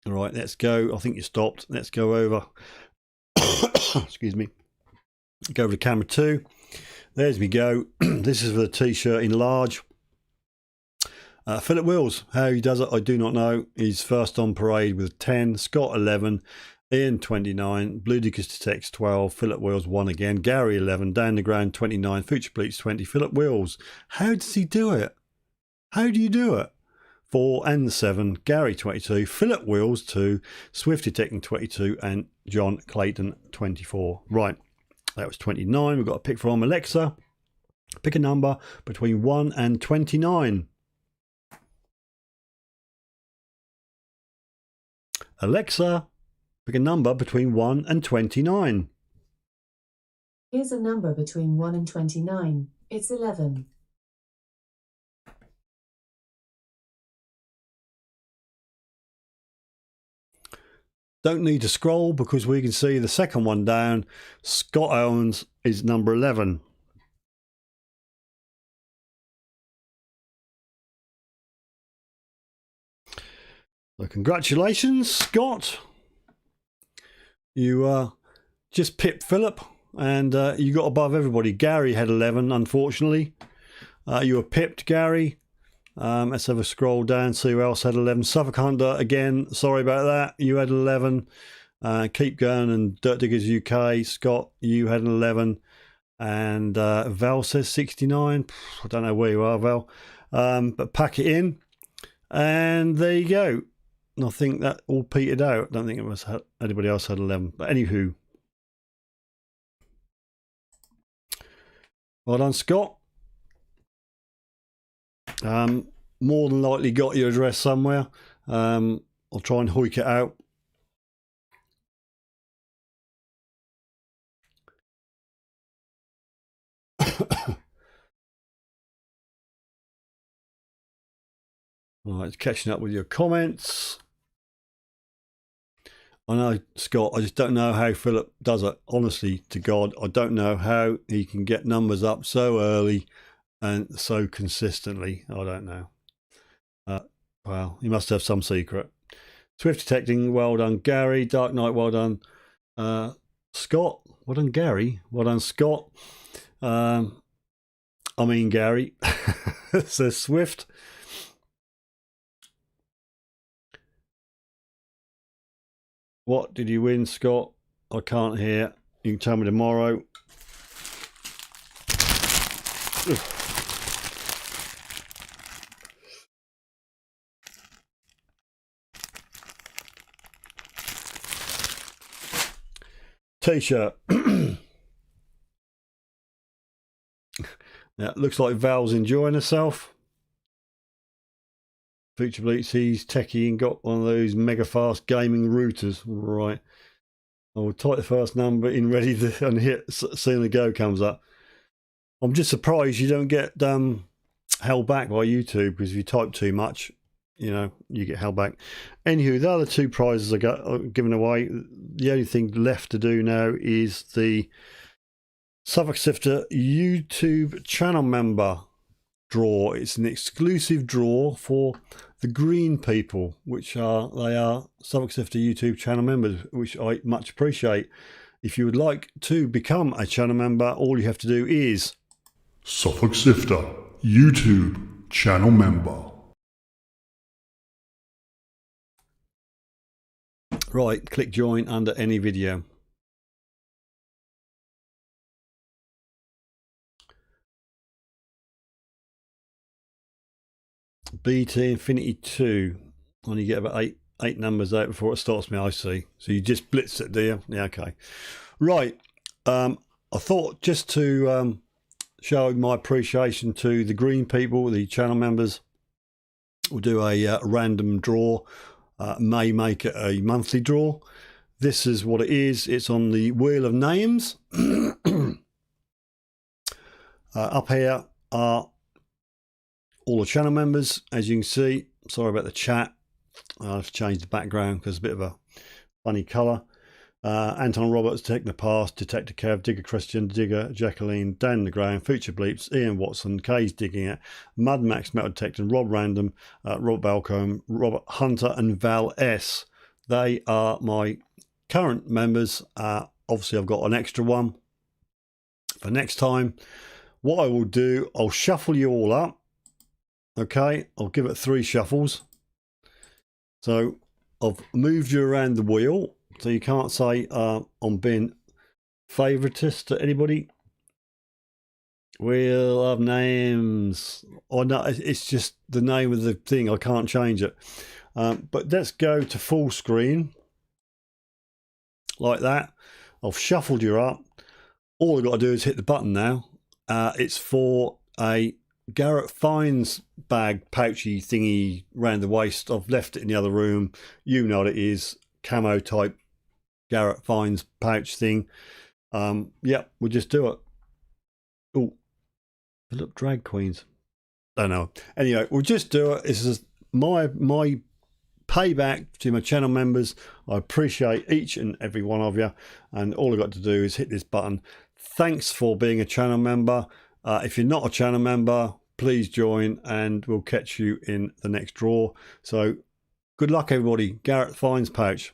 C: All right, let's go. I think you stopped. Let's go over. Excuse me. Go over to camera 2. There's me go. This is for the t-shirt in large. Philip Wills, how he does it, I do not know. He's first on parade with 10, Scott 11, Ian 29, Bludicus Detects 12, Philip Wills 1 again, Gary 11, down the ground 29, Future Bleach 20, Philip Wills. How does he do it? How do you do it? 4 and 7, Gary 22, Philip Wills 2, Swift Detecting 22, and John Clayton 24. Right, that was 29. We've got a pick from Alexa. Pick a number between 1 and 29. Alexa, pick a number between 1 and 29.
F: Here's a number between 1 and 29. It's 11.
C: Don't need to scroll because we can see the second one down. Scott Owens is number 11. So congratulations, Scott. You just pipped Philip and you got above everybody. Gary had 11, unfortunately. You were pipped, Gary. Let's have a scroll down, see who else had 11. Suffolk Hunter, again, sorry about that. You had 11. Keep going, and Dirt Diggers UK. Scott, you had an 11. And Val says 69. I don't know where you are, Val. But pack it in. And there you go. I think that all petered out. I don't think it was anybody else had 11. But anywho. Well done, Scott. more than likely got your address somewhere. I'll try and hoik it out. Right, catching up with your comments. I know, Scott, I just don't know how Philip does it. Honestly to God, I don't know how he can get numbers up so early and so consistently. I don't know. Well, he must have some secret. Swift detecting, well done, Gary. Dark Knight, well done, Scott. Well done, Gary. Well done, Scott. I mean, Gary. Says Swift. What did you win, Scott? I can't hear. You can tell me tomorrow. T-shirt. Yeah, looks like Val's enjoying herself. Future Bleach, he's techie and got one of those mega fast gaming routers. Right. I will type the first number in ready to, and hit soon the go comes up. I'm just surprised you don't get held back by YouTube, because if you type too much, you know, you get held back. Anywho, the other two prizes I got given away. The only thing left to do now is the Suffolk Sifter YouTube channel member draw. It's an exclusive draw for the green people, which they are Suffolk Sifter YouTube channel members, which I much appreciate. If you would like to become a channel member, all you have to do is
A: Suffolk Sifter YouTube channel member.
C: right, click join under any video. BT Infinity 2. Only get about eight numbers out before it starts me, I see. So you just blitz it, do you? Yeah, okay. Right. I thought just to show my appreciation to the green people, the channel members, we'll do a random draw. May make it a monthly draw. This is what it is. It's on the wheel of names. Up here are all the channel members, as you can see. Sorry about the chat. I've changed the background because it's a bit of a funny colour. Anton Roberts, Detector Past, Detector Kev, Digger Christian, Digger Jacqueline, Dan the Graham, Future Bleeps, Ian Watson, Kay's Digging It, Mud Max Metal Detector, Rob Random, Rob Balcombe, Robert Hunter, and Val S. They are my current members. Obviously, I've got an extra one for next time. What I will do, I'll shuffle you all up. Okay, I'll give it 3 shuffles. So I've moved you around the wheel, so you can't say I'm being favoritist to anybody. Wheel of names. Oh no, it's just the name of the thing. I can't change it. But let's go to full screen like that. I've shuffled you up. All I've got to do is hit the button now. It's for a Garrett Fines bag pouchy thingy round the waist. I've left it in the other room. You know what it is. Camo type Garrett Fines pouch thing. Yeah, we'll just do it. Oh, look, drag queens. I don't know. Anyway, we'll just do it. This is my payback to my channel members. I appreciate each and every one of you, and all I've got to do is hit this button. Thanks for being a channel member. If you're not a channel member, please join, and we'll catch you in the next draw. So good luck, everybody. Garrett Fines pouch.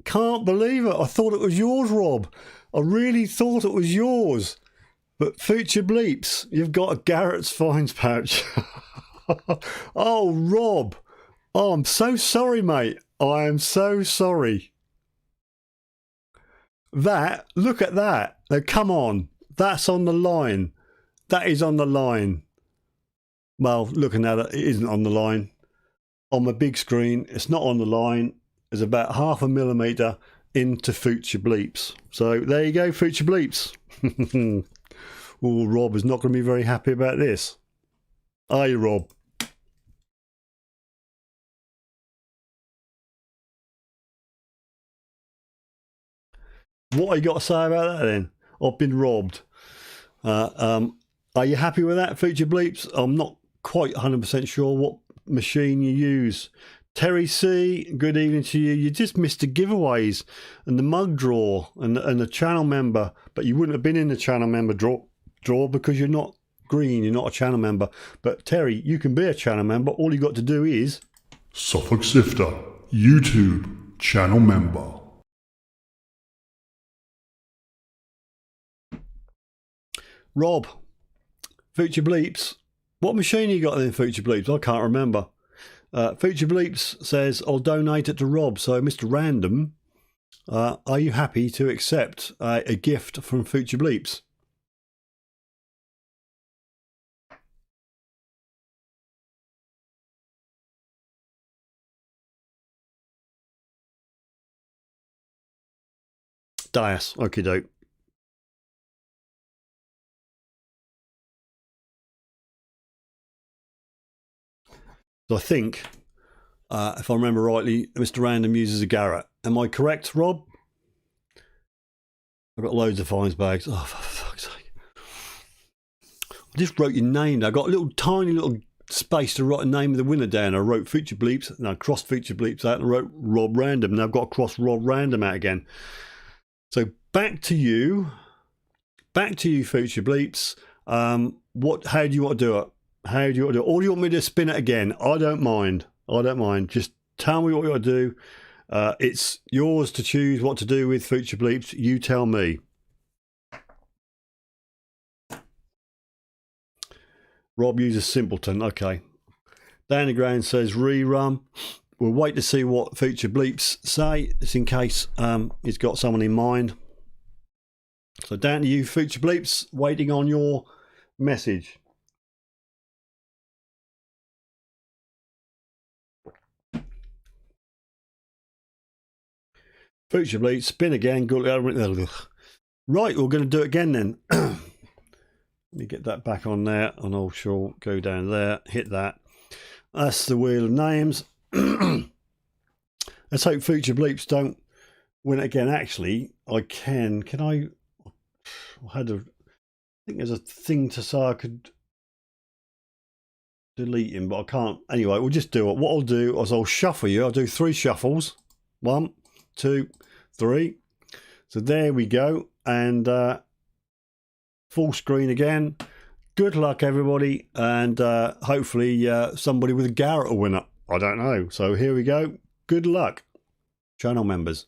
C: can't believe it. I thought it was yours, Rob. I really thought it was yours. But Future Bleeps, you've got a Garrett's Finds pouch. Oh, Rob. Oh, I'm so sorry, mate. I am so sorry. Look at that. Now, come on. That's on the line. That is on the line. Well, looking at it, it isn't on the line. On my big screen, it's not on the line. It's about 0.5 millimetre into Future Bleeps. So there you go, Future Bleeps. Oh, Rob is not going to be very happy about this. Are you, Rob? What have you got to say about that then? I've been robbed. Are you happy with that, Future Bleeps? I'm not quite 100% sure what machine you use. Terry C, good evening to you. You just missed the giveaways and the mug draw and the channel member, but you wouldn't have been in the channel member draw because you're not green, you're not a channel member. But Terry, you can be a channel member. All you got to do is
A: Suffolk Sifter, YouTube channel member.
C: Rob, Future Bleeps. What machine you got then, Future Bleeps? I can't remember. Future Bleeps says, I'll donate it to Rob. So, Mr. Random, are you happy to accept a gift from Future Bleeps? Dias, okie doke. So I think, if I remember rightly, Mr. Random uses a Garrett. Am I correct, Rob? I've got loads of finds bags. Oh, for fuck's sake. I just wrote your name. I got a little tiny little space to write the name of the winner down. I wrote Future Bleeps, and I crossed Future Bleeps out and I wrote Rob Random. Now I've got to cross Rob Random out again. So back to you, Future Bleeps. How do you want to do it? How do you want to do it? Or do you want me to spin it again? I don't mind. Just tell me what you want to do. It's yours to choose what to do with Future Bleeps. You tell me. Rob uses Simpleton. Okay. Danny Ground says rerun. We'll wait to see what Future Bleeps say, just in case he's got someone in mind. So down to you, Future Bleeps, waiting on your message. Future Bleeps, spin again. Right, we're going to do it again then. Let me get that back on there, and I'll sure go down there, hit that. That's the wheel of names. Let's hope Future Bleeps don't win it again. Actually, I can. Can I? I think there's a thing to say I could delete him, but I can't. Anyway, we'll just do it. What I'll do is I'll shuffle you. I'll do 3 shuffles. 1, 2, 3. So there we go. And full screen again. Good luck, everybody. And hopefully somebody with a Garrett will win it. I don't know. So here we go. Good luck, channel members.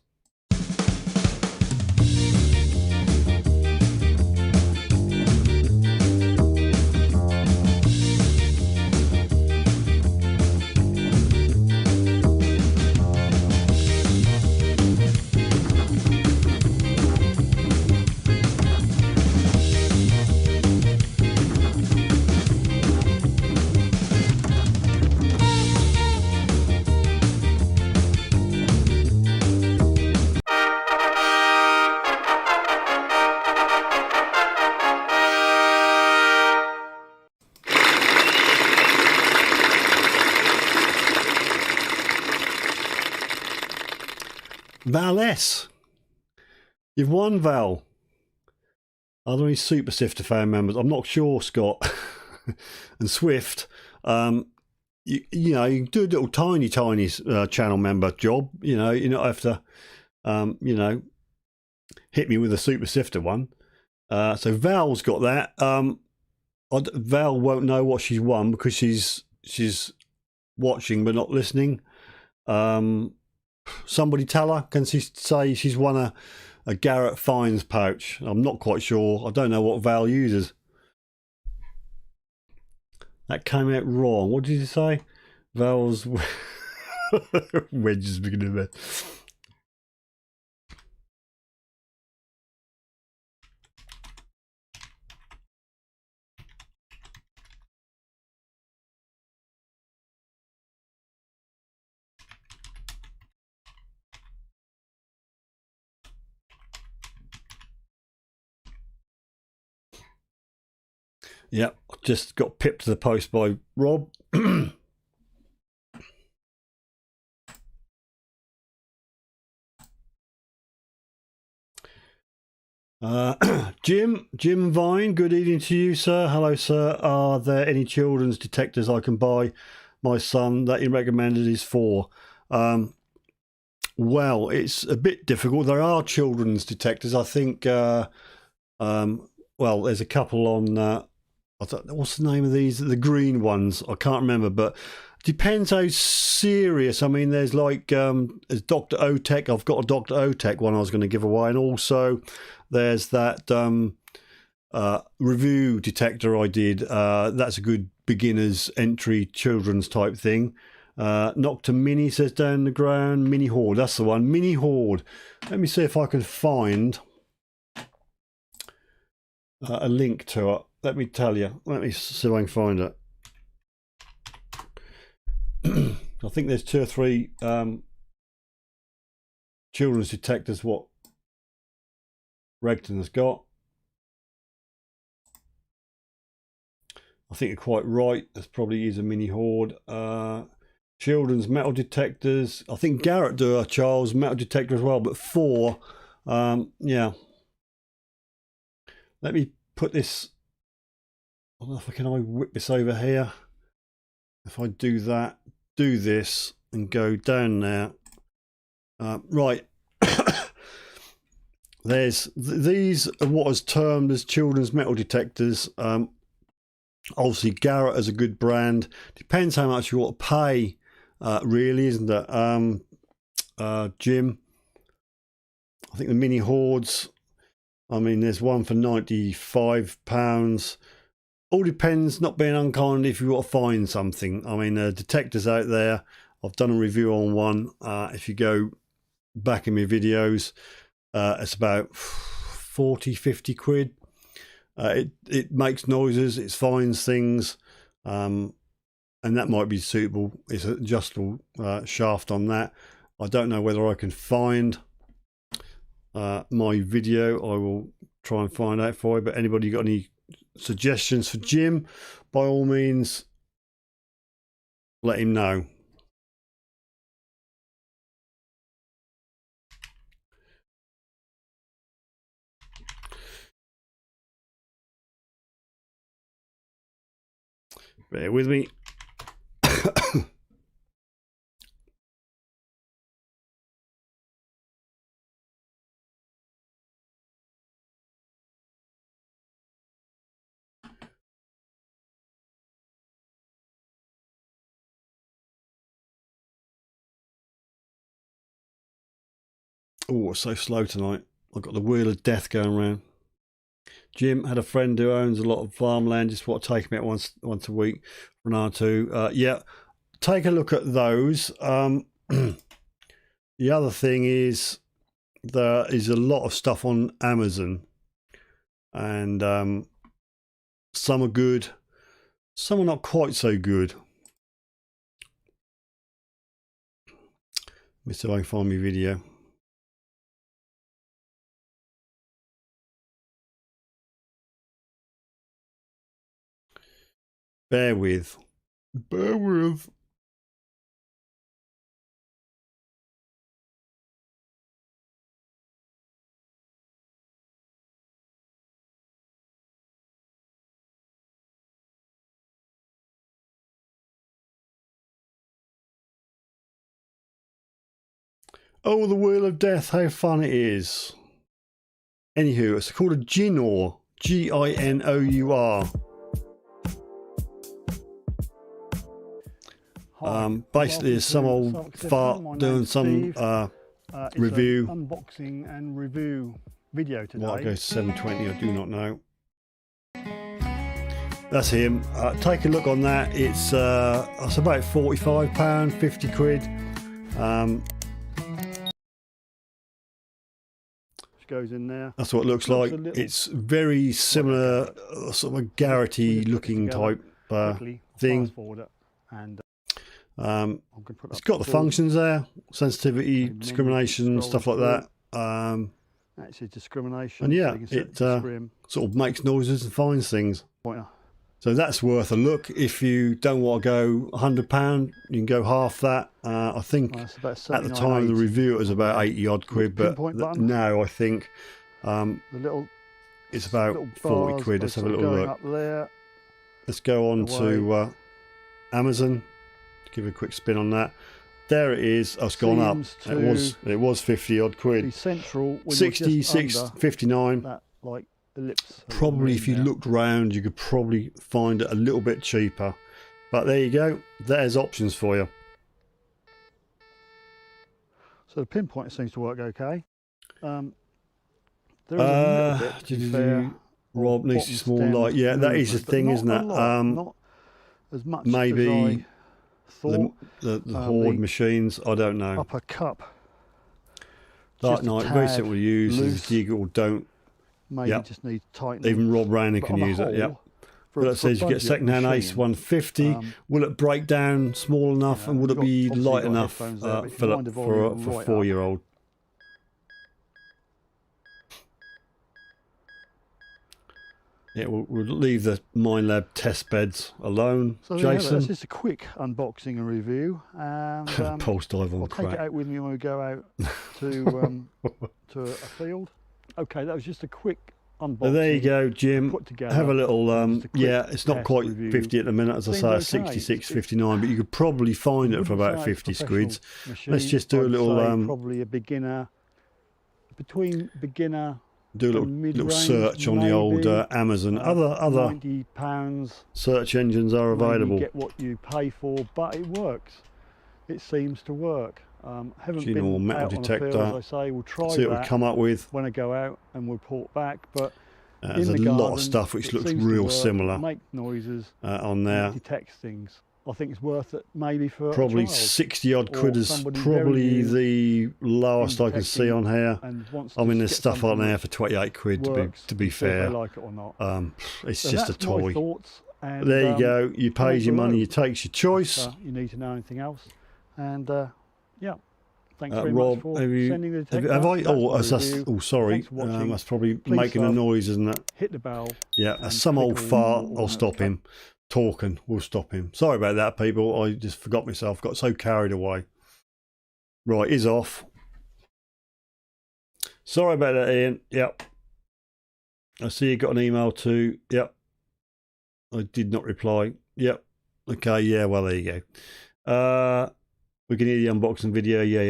C: Val S. You've won, Val. Are there any Super Sifter fan members? I'm not sure, Scott. And Swift. You know, you can do a little tiny channel member job. You know, you don't have to, you know, hit me with a Super Sifter one. So Val's got that. Val won't know what she's won because she's watching but not listening. Somebody tell her? Can she say she's won a Garrett Fines pouch? I'm not quite sure. I don't know what Val uses. That came out wrong. What did you say? Val's wedges beginning of it. Yep, just got pipped to the post by Rob. Jim Vine, good evening to you, sir. Hello, sir. Are there any children's detectors I can buy my son that he recommended is for? Well, it's a bit difficult. There are children's detectors. I think, well, there's a couple on, what's the name of these? The green ones. I can't remember, but depends how serious. I mean, there's like there's Dr. Otech. I've got a Dr. Otech one I was going to give away, and also there's that review detector I did. That's a good beginner's entry children's type thing. Nocta Mini says down the ground. Mini Horde, that's the one. Mini Horde. Let me see if I can find a link to it. Let me tell you. Let me see if I can find it. I think there's 2 or 3 children's detectors what Regton has got. I think you're quite right. This probably is a Mini Horde. Children's metal detectors. I think Garrett do a child's metal detector as well, but 4. Yeah. Let me put this. I don't know if can I whip this over here. If I do that, do this, and go down there. Right. These are what is termed as children's metal detectors. Obviously, Garrett is a good brand. Depends how much you want to pay, really, isn't it? Jim, I think the Mini Hordes. I mean, there's one for £95. All depends, not being unkind, if you want to find something. I mean, detectors out there. I've done a review on one. If you go back in my videos, it's about 40-50 quid. It makes noises, it finds things, and that might be suitable. It's an adjustable shaft on that. I don't know whether I can find my video. I will try and find out for you, but anybody got any suggestions for Jim, by all means let him know. Bear with me. Oh, it's so slow tonight. I've got the wheel of death going around. Jim had a friend who owns a lot of farmland. Just want to take him out once a week for an hour or two. Yeah, take a look at those. The other thing is there is a lot of stuff on Amazon, and some are good, some are not quite so good. Let me see if I can find my video. Bear with. Oh, the Wheel of Death, how fun it is. Anywho, it's called a Ginour. Ginour. Basically, there's some old fart doing some review.
G: Unboxing and review video today.
C: Why it goes to 720, I do not know. That's him. Take a look on that. It's about £45, 50 quid.
G: Which goes in there.
C: That's what it looks like. It's very similar, sort of a Garrity looking type thing.
G: And
C: It's got the functions there, sensitivity, discrimination, stuff like that.
G: Actually, discrimination.
C: And yeah,
G: so you can
C: it
G: set
C: sort of makes noises and finds things.
G: pointer.
C: So that's worth a look. If you don't want to go £100, you can go half that. I think
G: Well, that's about
C: at the time of the review it was about 80 odd quid, but
G: Pinpoint button.
C: now I think
G: The little
C: it's about
G: little
C: 40
G: bars
C: quid.
G: are
C: Let's have a
G: sort of
C: little
G: going
C: look.
G: up there.
C: Let's go on to Amazon. Give a quick spin on that. There it is. Oh, it's gone up.
G: Seems
C: It was 50 odd
G: Be
C: quid.
G: central. When
C: 66,
G: you're just under
C: 59.
G: that like ellipse.
C: Probably if you looked round, you could probably find it a little bit cheaper. But there you go. There's options for you.
G: So the pinpoint seems to work okay. There is a little bit, to be fair,
C: Rob needs a
G: bottom
C: small
G: stem
C: light. Yeah, that is the
G: movement, but
C: thing,
G: not
C: isn't
G: a
C: it?
G: lot, not as much
C: maybe
G: as I thought.
C: the Horde machines, I don't know.
G: Upper cup.
C: Dark
G: just a
C: Knight, very
G: tad
C: simple to use.
G: loose.
C: Jig or don't.
G: Maybe
C: Yep.
G: just needs tightening.
C: Even Rob Rowner
G: But
C: can
G: on the
C: use it. Yep.
G: whole,
C: But it says you get
G: budget
C: second-hand Ace
G: machine,
C: 150. Will it break down small enough, and would it
G: you've
C: be
G: got- obviously
C: light
G: you've got
C: enough
G: headphones there, but if you
C: for
G: wind the
C: for
G: volume
C: a
G: right up,
C: 4-year-old? Yeah, we'll leave the Minelab test beds alone.
G: So there you have it.
C: Jason,
G: That's just a quick unboxing and review. And
C: pulse dive on
G: I'll take it
C: crack.
G: out with me when we go out to to a field. Okay, that was just a quick unboxing.
C: Well, there you go, Jim.
G: Put together.
C: Have a little,
G: Just a quick
C: yeah, it's not
G: test
C: quite
G: review.
C: 50 at the minute, as I
G: Seems
C: say,
G: okay.
C: 66,
G: It's
C: 59, but you could probably find it for
G: Wouldn't
C: about
G: say it's
C: 50
G: professional
C: squids.
G: machine.
C: Let's just do a
G: I'd
C: little,
G: say probably a beginner, between beginner.
C: do a little
G: mid-range,
C: search on the old
G: maybe,
C: Amazon. Other
G: £90.
C: search engines are available.
G: You get what you pay for, but it works. It seems to work. Haven't
C: Gene or
G: been
C: metal
G: out
C: detector.
G: on a field, as I say. We'll try
C: See what we
G: that
C: come up with.
G: when I go out and we'll report back. But
C: There's
G: in
C: a
G: the
C: lot
G: garden,
C: of stuff which
G: it
C: looks
G: seems to
C: real
G: work,
C: similar
G: make noises,
C: on there.
G: detects things. I think it's worth it maybe for
C: Probably
G: a child
C: 60 odd
G: or
C: quid is
G: somebody
C: probably
G: very
C: the lowest I can see on here.
G: and wants
C: I
G: to
C: mean, there's
G: get
C: stuff on
G: something
C: there
G: that
C: for 28 quid
G: works,
C: to be
G: see if they
C: fair.
G: like it or not.
C: It's
G: So
C: just a
G: that's my
C: toy.
G: thoughts, and,
C: There you go. You pays your money, you
G: below.
C: takes your choice.
G: You need to know anything else. And yeah, thanks very
C: Rob,
G: much for
C: have you?
G: sending the
C: Have,
G: detector.
C: have I?
G: That's
C: Oh,
G: my
C: that's,
G: review.
C: oh, sorry.
G: Thanks for watching.
C: That's probably
G: Please
C: making a
G: sub,
C: noise, isn't it?
G: hit the bell.
C: Yeah,
G: and
C: some old
G: click
C: fart.
G: all
C: I'll
G: that
C: stop
G: stuff.
C: him talking. We'll stop him. Sorry about that, people. I just forgot myself. Got so carried away. Right, is off. Sorry about that, Ian. Yep. I see you got an email too. Yep. I did not reply. Yep. Okay. Yeah. Well, there you go. We can hear the unboxing video. Yeah.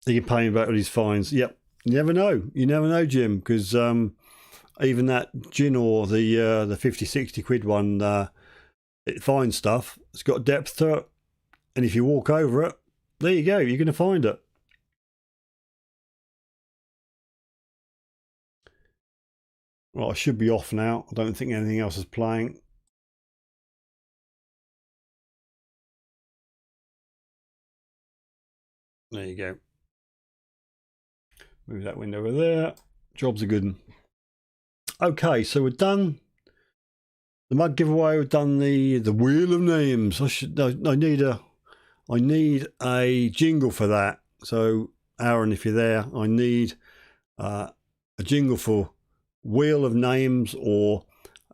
C: He can pay me back with his fines. Yep. You never know. You never know, Jim, because even that gin or the 50, 60 quid one, it finds stuff. It's got depth to it. And if you walk over it, there you go. You're going to find it. Right, I should be off now. I don't think anything else is playing. There you go. Move that window over there. Job's a good one. Okay, so we're done. The mug giveaway. We've done the wheel of names. I need a jingle for that. So Aaron, if you're there, I need a jingle for wheel of names or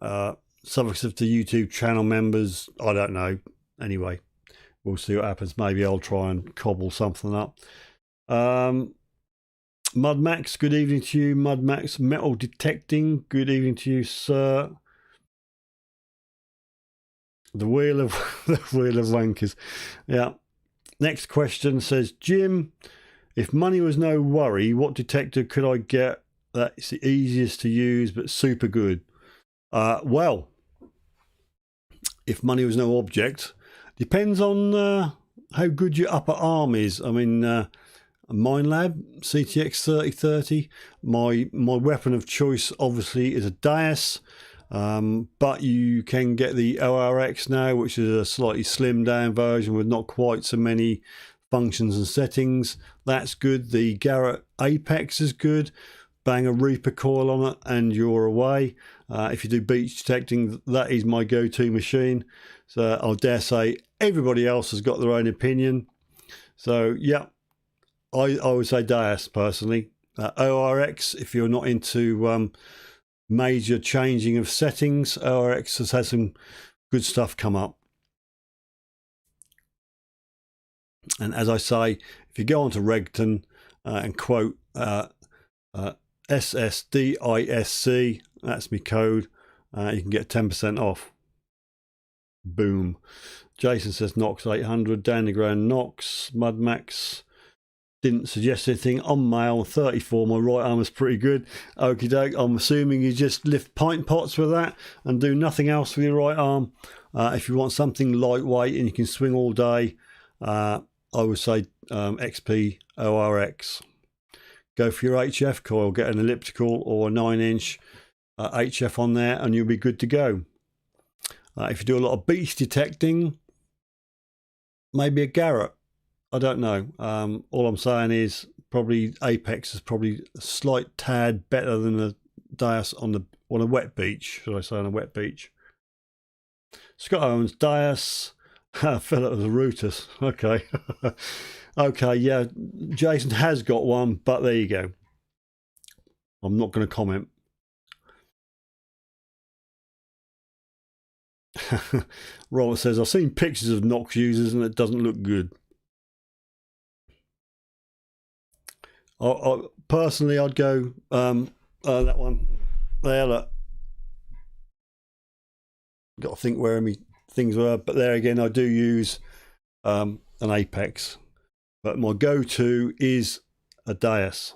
C: Suffolk Sifter YouTube channel members. I don't know. Anyway, we'll see what happens. Maybe I'll try and cobble something up. Mud Max, good evening to you. Mud Max Metal Detecting, good evening to you, sir. The wheel of wankers. Yeah. Next question says, Jim, if money was no worry, what detector could I get that's the easiest to use but super good? Well, if money was no object, depends on how good your upper arm is. I mean, Minelab CTX 3030. My weapon of choice obviously is a Deus, but you can get the ORX now, which is a slightly slimmed down version with not quite so many functions and settings. That's good. The Garrett Apex is good. Bang a Reaper coil on it and you're away. If you do beach detecting, that is my go-to machine. So I'll dare say everybody else has got their own opinion. So yeah, I would say Deus personally. ORX, if you're not into major changing of settings, ORX has had some good stuff come up. And as I say, if you go onto Regton and quote SSDISC, that's my code, you can get 10% off. Boom. Jason says Nox 800, Danny Ground Nox, Mudmax didn't suggest anything. On mail 34, my right arm is pretty good. Okie doke, I'm assuming you just lift pint pots with that and do nothing else with your right arm. If you want something lightweight and you can swing all day, I would say XP ORX. Go for your HF coil, get an elliptical or a 9-inch HF on there and you'll be good to go. If you do a lot of beach detecting, maybe a Garrett. I don't know. All I'm saying is probably Apex is probably a slight tad better than a Deus on a wet beach, should I say, on a wet beach. Scott Owens, Deus, Philip was a Rutus. Okay. Okay, yeah, Jason has got one, but there you go. I'm not going to comment. Robert says, I've seen pictures of Nox users and it doesn't look good. Personally, I'd go that one there. Look, got to think where my things were, but there again, I do use an Apex, but my go-to is a Deus.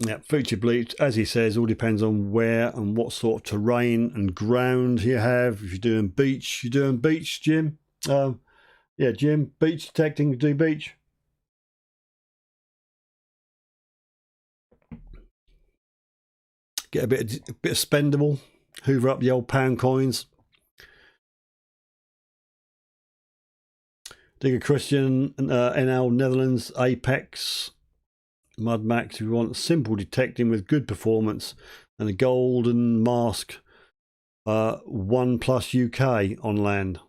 C: Yeah, feature bleach, as he says, all depends on where and what sort of terrain and ground you have. If you're doing beach, Jim. Yeah, Jim, beach detecting, do beach. Get a bit of spendable, hoover up the old pound coins. Digger Christian, NL Netherlands, Apex. Mudmax, if you want simple detecting with good performance, and a golden mask 1+ UK on land.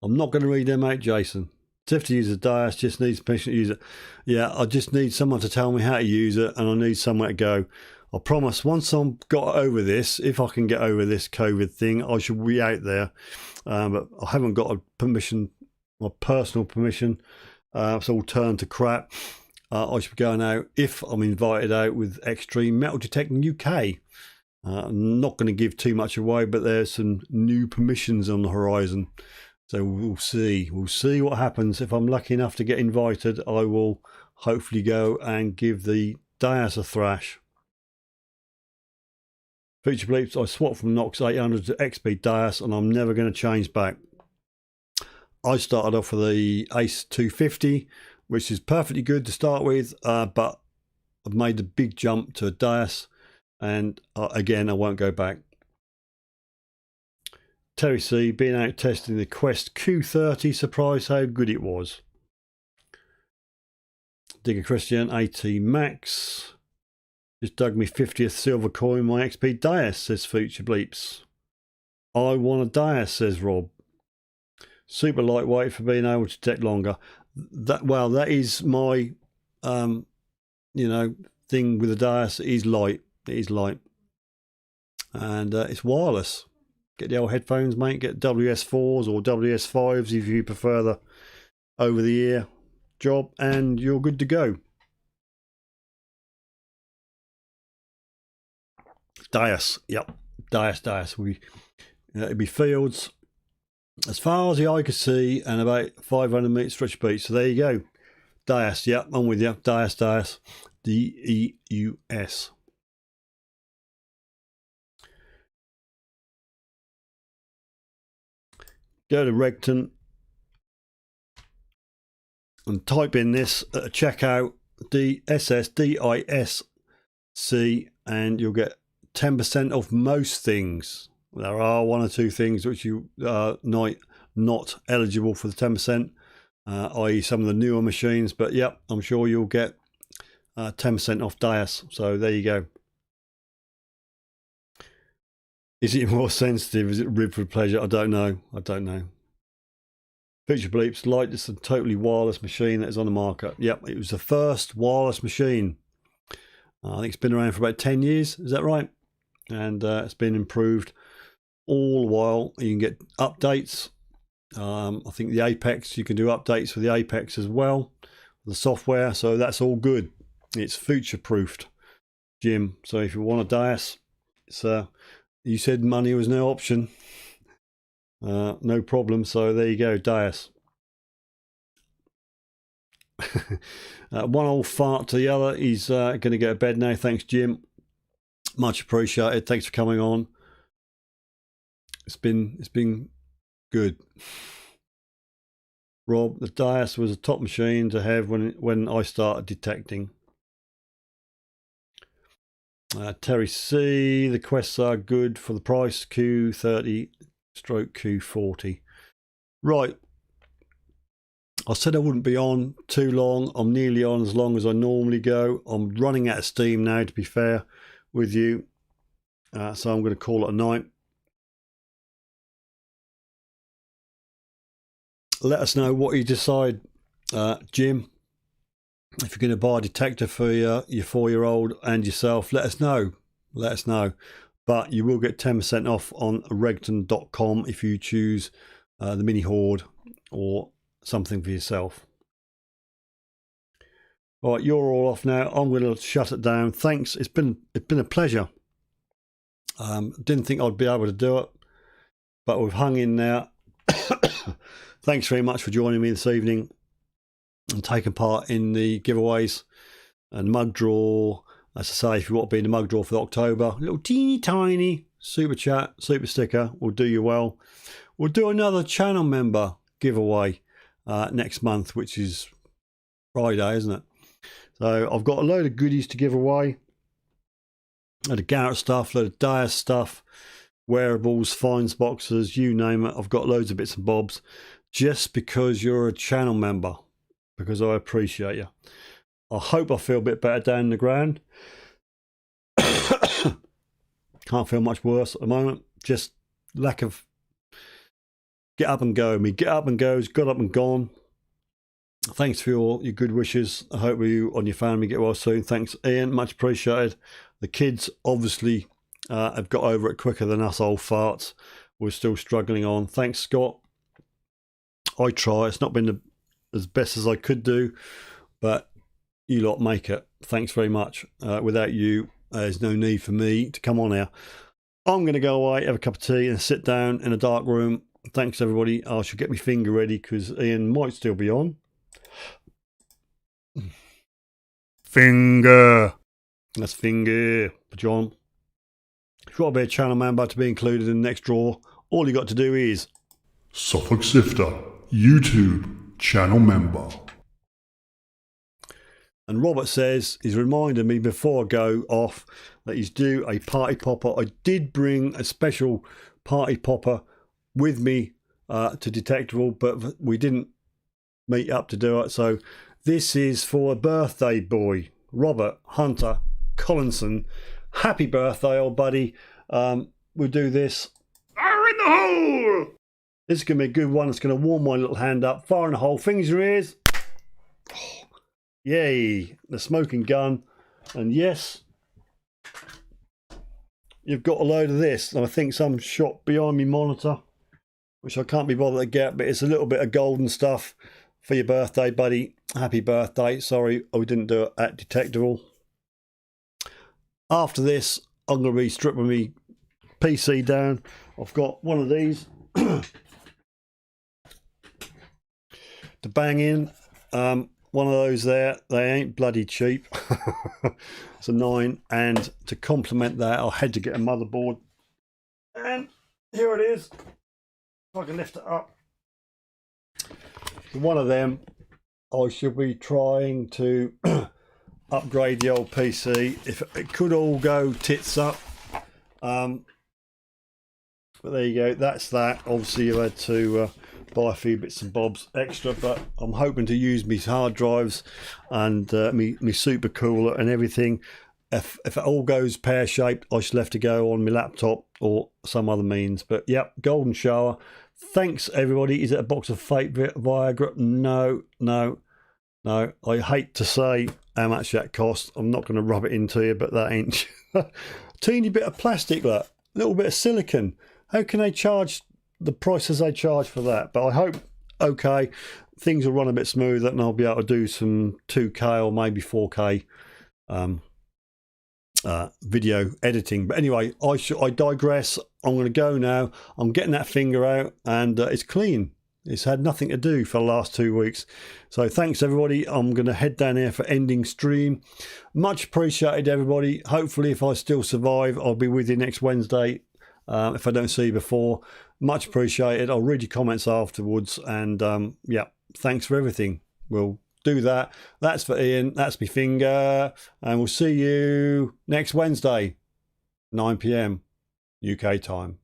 C: I'm not going to read them out, Jason. Sifter uses Deus, just needs permission to use it. Yeah, I just need someone to tell me how to use it, and I need somewhere to go. I promise once I've got over this, if I can get over this COVID thing, I should be out there. But I haven't got a permission, my personal permission, so all turned to crap. I should be going out if I'm invited out with Extreme Metal Detecting UK. I'm not going to give too much away, but there's some new permissions on the horizon. So we'll see what happens. If I'm lucky enough to get invited, I will hopefully go and give the Deus a thrash. Feature bleeps, I swapped from Nox 800 to XP Deus and I'm never going to change back. I started off with the Ace 250, which is perfectly good to start with, but I've made the big jump to a Deus, and again, I won't go back. Terry C, being out testing the Quest Q30, surprised how good it was. Digger Christian, AT Max. Just dug me 50th silver coin, my XP Deus, says Feature Bleeps. I want a Deus, says Rob. Super lightweight for being able to detect longer. That is my thing with the Deus. It is light. And it's wireless. Get the old headphones, mate. Get WS4s or WS5s if you prefer the over the ear job, and you're good to go. Deus, yep. Deus. It'd be Fields. as far as the eye could see, and about 500 metres stretch beach. So there you go. Deus, yep, I'm with you. Deus. Deus. Go to Regton and type in this at a checkout, DSSDISC, and you'll get 10% off most things. There are one or two things which you are not eligible for the 10%, i.e. some of the newer machines, but yep, I'm sure you'll get 10% off Deus. So there you go. Is it more sensitive? Is it ribbed for pleasure? I don't know. Future Bleeps, lightest and totally wireless machine that is on the market. Yep, it was the first wireless machine. I think it's been around for about 10 years. Is that right? And it's been improved all the while. You can get updates. I think the Apex, you can do updates for the Apex as well, the software. So that's all good. It's future proofed, Jim. So if you want a Deus, it's you said money was no option. No problem. So there you go, Deus. One old fart to the other. He's going to go to bed now. Thanks, Jim. Much appreciated. Thanks for coming on. It's been good. Rob, the Deus was a top machine to have when I started detecting. Terry C, the quests are good for the price. Q30 stroke Q40. Right. I said I wouldn't be on too long. I'm nearly on as long as I normally go. I'm running out of steam now, to be fair with you. So I'm going to call it a night. Let us know what you decide, Jim. If you're going to buy a detector for your 4-year-old and yourself, let us know. But you will get 10% off on regton.com if you choose the mini horde or something for yourself. All right, you're all off now. I'm going to shut it down. Thanks. It's been a pleasure. Didn't think I'd be able to do it, but we've hung in now. Thanks very much for joining me this evening and taking part in the giveaways and mug draw. As I say, if you want to be in the mug draw for October, a little teeny tiny super chat, super sticker will do you well. We'll do another channel member giveaway next month, which is Friday, isn't it? So I've got a load of goodies to give away. A load of Garrett stuff, a load of Deus stuff, wearables, fines boxes, you name it. I've got loads of bits and bobs just because you're a channel member, because I appreciate you. I hope I feel a bit better down the ground. Can't feel much worse at the moment. Just lack of get up and go. Me get up and goes, got up and gone. Thanks for your good wishes. I hope you and your family get well soon. Thanks, Ian. Much appreciated. The kids obviously have got over it quicker than us old farts. We're still struggling on. Thanks, Scott. I try. It's not been as best as I could do, but you lot make it. Thanks very much. Without you, there's no need for me to come on here. I'm going to go away, have a cup of tea and sit down in a dark room. Thanks, everybody. I should get my finger ready because Ian might still be on.
A: Finger.
C: That's finger for John. If you want to be a channel member to be included in the next draw, all you got to do is
A: Suffolk Sifter, YouTube channel member.
C: And Robert says he's reminded me before I go off that he's due a party popper. I did bring a special party popper with me to Detectorist, but we didn't meet up to do it. So this is for a birthday boy, Robert Hunter Collinson. Happy birthday, old buddy. We'll do this. Fire in the hole! This is going to be a good one. It's going to warm my little hand up. Fire in the hole. Fingers in your ears. Yay, the smoking gun. And yes, you've got a load of this. And I think some shot behind me monitor, which I can't be bothered to get, but it's a little bit of golden stuff for your birthday, buddy. Happy birthday. Sorry, we didn't do it at Detectable. After this, I'm going to be stripping me PC down. I've got one of these. to bang in. One of those there, they ain't bloody cheap. It's a 9, and to complement that, I had to get a motherboard. And here it is. If I can lift it up. One of them, I should be trying to upgrade the old PC. If it could all go tits up. But there you go, that's that. Obviously you've had to buy a few bits and bobs extra, but I'm hoping to use my hard drives and me super cooler and everything. If it all goes pear-shaped, I shall have to go on my laptop or some other means. But yep, golden shower. Thanks everybody. Is it a box of fake Viagra? No. I hate to say how much that costs. I'm not going to rub it into you, but that ain't teeny bit of plastic, look, a little bit of silicon. How can they charge the prices they charge for that? But I hope, okay, things will run a bit smoother and I'll be able to do some 2K or maybe 4K video editing. But anyway, I digress. I'm going to go now. I'm getting that finger out, and it's clean. It's had nothing to do for the last 2 weeks. So thanks everybody. I'm going to head down here for ending stream. Much appreciated everybody. Hopefully if I still survive, I'll be with you next Wednesday. If I don't see you before, much appreciated. I'll read your comments afterwards, and yeah, thanks for everything. We'll do that. That's for Ian, that's my finger, and we'll see you next Wednesday, 9 PM UK time.